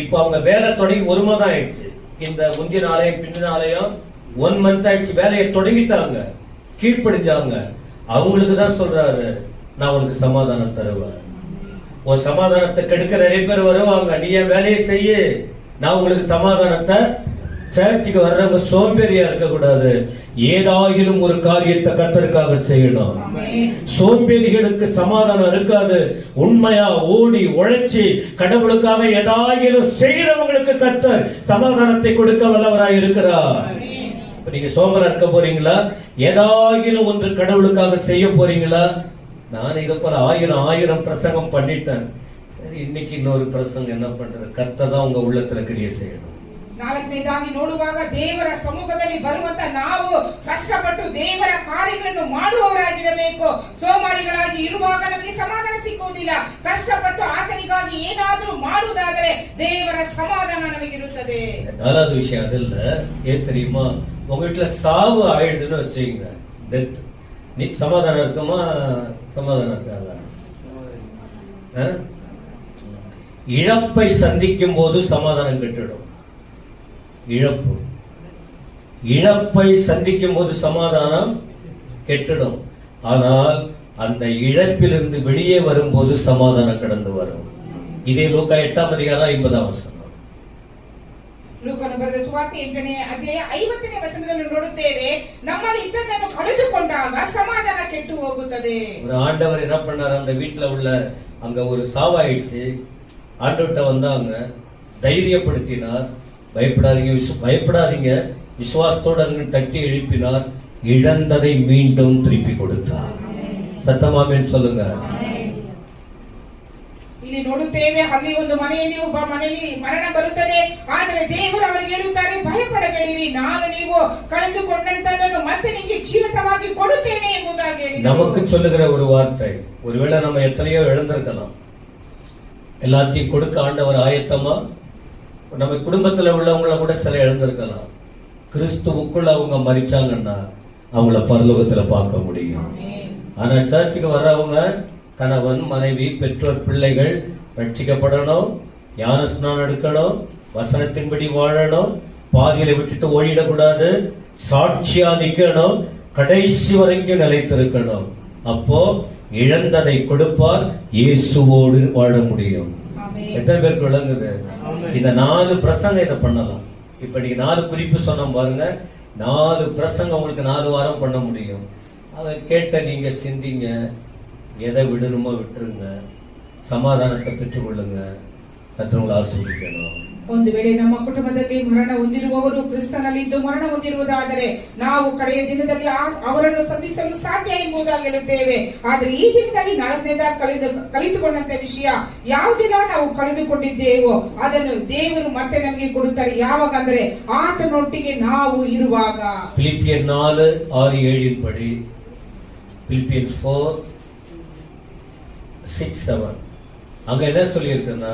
இப்ப அவங்க வேலை தொடங்கி 1 மாதம் ஆயிடுச்சு. இந்த முந்தின ஆலயம் பிந்தின ஆலயம் 1 மந்த் ஆயிடுச்சு. வேலையை தொடங்கிட்டாங்க, கீழ்ப்படிஞ்சாங்க. அவங்களுக்கு தான் சொல்றாரு, நான் உனக்கு சமாதானம் தருவேன். உன் சமாதானத்தை கெடுக்க நிறைய பேர் வருவாங்க, நீ என் வேலையை செய்ய, நான் உங்களுக்கு சமாதானத்தை. சர்ச்சுக்கு வர்றவங்க சோம்பேறியா இருக்க கூடாது. ஏதாயிலும் ஒரு காரியத்தை கர்த்தருக்காக செய்யணும். சோம்பேறிகளுக்கு சமாதானம் இருக்காது. உண்மையா ஓடி உழைச்சி கடவுளுக்காக ஏதாயிலும் செய்யறவங்களுக்கு கர்த்தர் சமாதானத்தை கொடுக்க வல்லவராய் இருக்கிறார். நீங்க சோம்பலா இருக்க போறீங்களா? ஏதாயிலும் ஒன்று கடவுளுக்காக செய்ய போறீங்களா? நான் இதை போல 1000 பிரசங்கம் பண்ணிட்டேன். சரி, இன்னைக்கு இன்னொரு பிரசங்கம் என்ன பண்றது? கர்த்தர் தான் உங்க உள்ளத்துல கிரியை செய்யணும். ನಾಲ್ಕನೇದಾಗಿ ನೋಡುವಾಗ ದೇವರ ಸಮ್ಮುಖದಲ್ಲಿ ಬರುವಂತ ನಾವು ಕಷ್ಟಪಟ್ಟು ದೇವರ ಕಾರ್ಯಗಳನ್ನು ಮಾಡುವವರಾಗಿರಬೇಕು. ಸೋಮಾರಿಗಳಾಗಿ ಇರುವಾಗ ನಮಗೆ ಸಮಾಧಾನ ಸಿಕ್ಕುವುದಿಲ್ಲ. ಕಷ್ಟಪಟ್ಟು ಆತನಿಗಾಗಿ ಏನಾದರೂ ಮಾಡುವುದಾದರೆ ದೇವರ ಸಮಾಧಾನ ನಮಗಿರುತ್ತದೆ. நாலாவது விஷயம் அது இல்ல, ஏன் தெரியுமா? உங்க வீட்டுல சாவு ஆயிடுதுன்னு வச்சுங்க, டெத், நீ சமாதானம் இருக்குமா? சமாதானம் இருக்காதா? இழப்பை சந்திக்கும் போது சமாதானம் கெட்டுடும். இழப்பை சந்திக்கும் போது சமாதானம் கெட்டுடும். ஆனால் அந்த இழப்பிலிருந்து வெளியே வரும்போது சமாதானம் கடந்து வரும். இதே லூக்கா 8ஆம் அதிகாரம் 50ஆம் வசனம். ಲೂಕನು ಬರೆದ ಸುವಾರ್ತೆ 8ನೇ ಅಧ್ಯಾಯ 50ನೇ ವಚನದಲ್ಲಿ ನೋಡುತ್ತೇವೆ, ನಮ್ಮಲ್ಲಿ ಇದ್ದದ್ದನ್ನು ಕಳೆದುಕೊಂಡಾಗ ಸಮಾಧಾನ ಕೆಟ್ಟು ಹೋಗುತ್ತದೆ. ஒரு ஆண்டவர் என்ன பண்ணார்? அந்த வீட்டுல உள்ள அங்க ஒரு சாவாயிடுச்சு. ஆண்டவர்கிட்ட வந்தாங்க, தைரியப்படுத்தினார். பயப்படாதீங்க, விசுவாசத்தோட தட்டி எழுப்பினார். இழந்ததை மீண்டும் திருப்பி கொடுத்தார். சத்தமாமேன்னு சொல்லுங்க. ಇಲ್ಲಿ ನೋಡುತ್ತೇವೆ, ಅಲ್ಲಿ ಒಂದು ಮನೆಯಲ್ಲಿ ಒಬ್ಬ ಮನೆಯಲ್ಲಿ ಮರಣ ಬರುತ್ತದೆ. ಆದರೆ ದೇವರು ಅವರಿಗೆ ಹೇಳುತ್ತಾರೆ, ಭಯಪಡಬೇಡಿರಿ, ನಾನು ನೀವು ಕಳೆದುಕೊಂಡಂತದನ್ನು ಮತ್ತೆ ನಿಮಗೆ ಜೀವಿತವಾಗಿ ಕೊಡುತ್ತೇನೆ ಎಂಬುದಾಗಿ ಹೇಳಿದರು. நமக்கு சொல்லுகிற ஒரு வார்த்தை, ஒருவேளை நம்ம எத்தனையோ இழந்திருக்கலாம், எல்லாத்தையும் கொடுக்க ஆண்டவர் ஆயத்தமா. நம்ம குடும்பத்துல உள்ளவங்கள கூட சில இழந்திருக்கலாம். கிறிஸ்துவுக்குள்ள அவங்க மரிச்சாங்கன்னா அவங்கள பரலோகத்துல பார்க்க முடியும். ஆனா சர்ச்சுக்கு வர்றவங்க கணவன், மனைவி, பெற்றோர், பிள்ளைகள் ரட்சிக்கப்படணும், ஞான ஸ்நானம் எடுக்கணும், வசனத்தின்படி வாழணும், பாதியில விட்டுட்டு ஓடிடக்கூடாது, சாட்சியா நிக்கணும், கடைசி வரைக்கும் நிலைத்திருக்கணும். அப்போ இழந்ததை கொடுப்பார், இயேசுவோடு வாழ முடியும். எத்தனை பேருக்கு விளங்குது? இந்த 4 பிரசங்கம் இதை பண்ணலாம். இப்ப நீங்க 4 குறிப்பு சொன்ன பாருங்க, 4 பிரசங்கம் உங்களுக்கு 4 வாரம் பண்ண முடியும். அதை கேட்ட நீங்க சிந்திங்க, எதை விடணுமோ விட்டுருங்க, சமாதானத்தை பெற்றுக்கொள்ளுங்க. கர்த்தர் ஆசீர்வதிக்கணும். ಒಂದು ವೇಳೆ ನಮ್ಮ ಕುಟುಂಬದಲ್ಲಿ ಮರಣ ಹೊಂದಿರುವವರು ಕ್ರಿಸ್ತನಲ್ಲಿದ್ದು ಮರಣ ಹೊಂದಿರುವುದಾದರೆ ನಾವು ಕಡೆಯ ದಿನದಲ್ಲಿ ಅವರನ್ನು ಸಂಧಿಸಲು ಸಾಧ್ಯ ಎಂಬುದಾಗಿ ಹೇಳುತ್ತೇವೆ. ಆದರೆ ಈ ದಿನದಲ್ಲಿ 4ನೇದಾಗಿ ಕಲಿತುಕೊಂಡಂತ ವಿಷಯ, ಯಾವುದಿನ ನಾವು ಕಳೆದುಕೊಂಡಿದ್ದೇವೋ ಅದನ್ನು ದೇವರು ಮತ್ತೆ ನಮಗೆ ಕೊಡುತ್ತಾರೆ. ಯಾವಾಗ ಅಂದ್ರೆ ಆತನೊಟ್ಟಿಗೆ ನಾವು ಇರುವಾಗ. பிலிப்பியர் 4:6-7 படி, பிலிப்பியர் 4:6-7 அங்க என்ன சொல்லியிருக்குன்னா,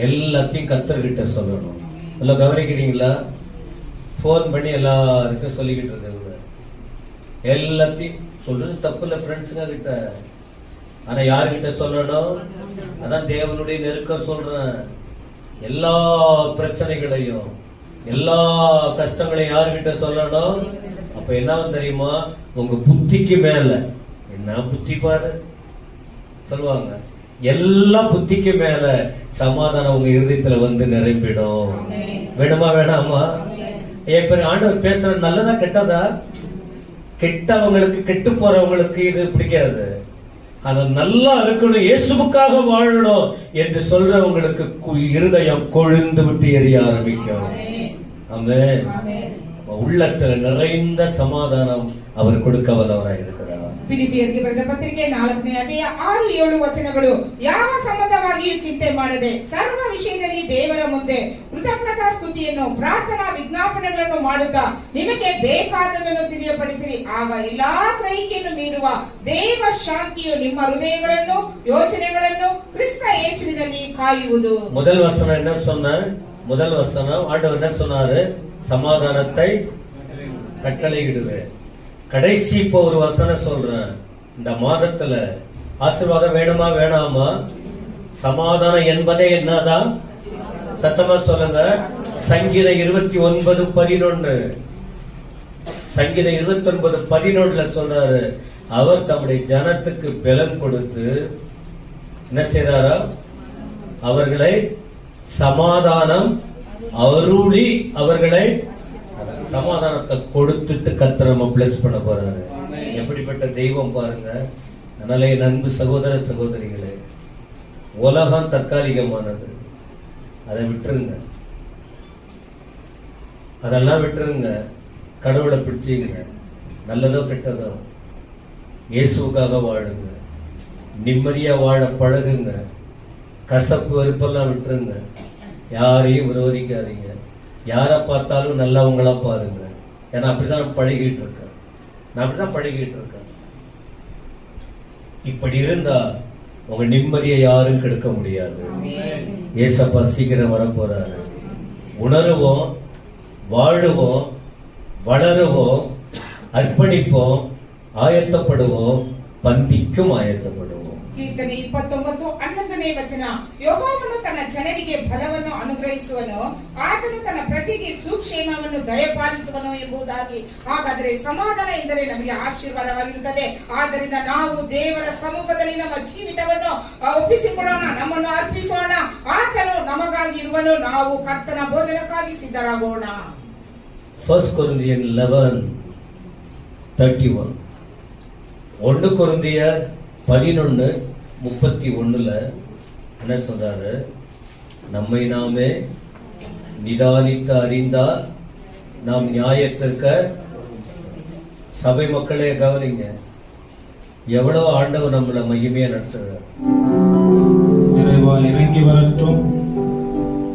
எல்லாத்தையும் கர்த்தர்கிட்ட சொல்லணும். எல்லாம் கவனிக்கிறீங்களா? போன் பண்ணி எல்லாருக்கும் சொல்லிக்கிட்டு இருக்க, எல்லாத்தையும் சொல்றது தப்பு இல்ல ஃப்ரெண்ட்ஸுங்க கிட்ட. ஆனா யாருகிட்ட சொல்லணும்? அதான் தேவனுடைய நெருக்கம் சொல்றேன். எல்லா பிரச்சனைகளையும் எல்லா கஷ்டங்களையும் யாருகிட்ட சொல்லணும்? அப்ப என்ன தெரியுமா? உங்க புத்திக்கு மேல, என்ன புத்தி பாரு சொல்லுவாங்க, எல்லா புத்திக்கு மேல சமாதானம் உங்க இருதயத்துல வந்து நிரம்பிடும். வேணுமா வேணாமா? இப்ப ஆண்டவர் பேசுற நல்லதா கெட்டதா? கெட்டவங்களுக்கு, கெட்டு போறவங்களுக்கு இது பிடிக்காது. அது நல்லா இருக்கணும், இயேசுவுக்காக வாழணும் என்று சொல்றவங்களுக்கு இருதயம் கொழுந்து விட்டு எரிய ஆரம்பிக்கும். ஆமென். உள்ளத்துல நிறைந்த சமாதானம் அவர் கொடுக்க வல்லவராய் இருக்கிறார். ಫಿಲಿಪಿಯರಿಗೆ ಬರೆದ ಪತ್ರಿಕೆ 4ನೇ ಅಧ್ಯಾಯ 6-7 ವಚನಗಳು. ಯಾವ ಸಂಬಂಧವಾಗಿಯೂ ಚಿಂತೆ ಮಾಡದೆ ಸರ್ವ ವಿಷಯದಲ್ಲಿ ದೇವರ ಮುಂದೆ ಕೃತಜ್ಞತಾ ಸ್ತುತಿಯನ್ನು ಪ್ರಾರ್ಥನಾ ವಿಜ್ಞಾಪನೆಗಳನ್ನು ಮಾಡುತ್ತಾ ನಿಮಗೆ ಬೇಕಾದದನ್ನು ತಿಳಿಯಪಡಿಸಿರಿ. ಆಗ ಎಲ್ಲಾ ಗ್ರಹಿಕೆಯನ್ನು ಮೀರುವ ದೇವ ಶಾಂತಿಯು ನಿಮ್ಮ ಹೃದಯಗಳನ್ನು ಯೋಚನೆಗಳನ್ನು ಕ್ರಿಸ್ತ ಯೇಸುವಿನಲ್ಲಿ ಕಾಯುವುದು. முதல் வசனம் என்ன சொன்னார்? முதல் வசனம் ஆண்டவர் என்ன சொன்னாரு? சமாதானத்தை கட்டளையிடுவேன். கடைசி இப்போ ஒரு வசனம் சொல்றேன். இந்த மாதத்துல ஆசீர்வாதம் வேணுமா வேணாமா? சமாதானம் என்பதே என்னதான்? சத்தமா சொல்லுங்க. சங்கீதம் 29:11. சங்கீதம் 29:11 சொல்றாரு, அவர் தம்முடைய ஜனத்துக்கு பலன் கொடுத்து என்ன செய்றாரா? அவர்களை சமாதானம் அருளி அவர்களை சமாதானத்தை கொடுத்துட்டு கர்த்தர் நம்ம பிளஸ் பண்ண போறாரு. எப்படிப்பட்ட தெய்வம் பாருங்க. அதனால என் அன்பு சகோதர சகோதரிகளே, உலகம் தற்காலிகமானது, அதை விட்டுருங்க, அதெல்லாம் விட்டுருங்க. கடவுளை பிடிச்சிங்க, நல்லதோ கெட்டதோ இயேசுவுக்காக வாழுங்க, நிம்மதியா வாழ பழகுங்க, கசப்பு வெறுப்பெல்லாம் விட்டுருங்க, யாரையும் விரோதிக்காதீங்க, யாரை பார்த்தாலும் நல்லவங்களா பாருங்க. ஏன்னா அப்படிதான் பழகிட்டு இருக்கேன், நான் அப்படிதான் பழகிட்டு இருக்கேன். இப்படி இருந்தா உங்க நிம்மதியை யாரும் கெடுக்க முடியாது. ஏசப்பா சீக்கிரம் வர போறாரு. உணருவோம், வாழுவோம், வளருவோம், அர்ப்பணிப்போம், ஆயத்தப்படுவோம், பந்திக்கும் ஆயத்தப்படுவோம். ಕೀರ್ತನೆ 29:11ನೇ ವಚನ. ಯೆಹೋವನು ತನ್ನ ಜನರಿಗೆ ಫಲವನ್ನು ಅನುಗ್ರಹಿಸುವನು, ಆತನು ತನ್ನ ಪ್ರಜೆಗೆ ಸುಕ್ಷೇಮವನ್ನು ದಯಪಾಲಿಸುವನು ಎಂಬುದಾಗಿ. ಹಾಗಾದರೆ ಸಮಾಧಾನ ಎಂದರೆ ನಮಗೆ ಆಶೀರ್ವಾದವಾಗಿರುತ್ತದೆ. ಆದ್ದರಿಂದ ನಾವು ದೇವರ ಸಮ್ಮುಖದಲ್ಲಿ ನಮ್ಮ ಜೀವಿತವನ್ನು ಒಪ್ಪಿಸಿಕೊಡೋಣ, ನಮ್ಮನ್ನು ಅರ್ಪಿಸೋಣ. ಆತನು ನಮಗಾಗಿ ಇರುವನು, ನಾವು ಕರ್ತನ ಭೋಜನಕ್ಕಾಗಿ ಸಿದ್ಧರಾಗೋಣ. 1 Corinthians 11:31. 1 Corinthians 11:31 என்ன சொல்றாரு? நம்மை நாமே நிதானித்து அறிந்தால் நாம் நியாயத்திற்க சபை மக்களே கவனிங்க, எவ்வளவு ஆண்டவர் நம்மளை மகிமையா நடத்துகிறார். நிறைவா இறங்கி வரட்டும்.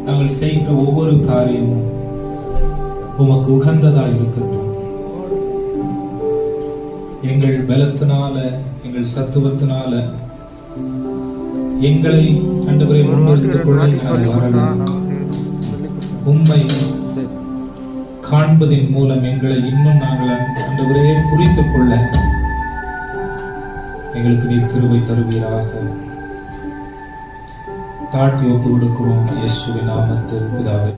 நாங்கள் செய்கிற ஒவ்வொரு காரியமும் உமக்கு உகந்ததா இருக்கட்டும். எங்கள் பலத்தினால, எங்கள் சத்துவத்தினால எங்களை ஆண்டவரை முன்னிறுத்திக் கொள்ள நாங்கள் வரலாம். உம்மை காண்பதின் மூலம் எங்களை இன்னும் நாங்கள் ஆண்டவரே புரிந்து கொள்ள எங்களுக்கு நீர் கிருபை தருவீராக. தாழ்த்தி ஒப்பு கொடுக்கிறோம் இயேசுவின் நாமத்தில் பிதாவே.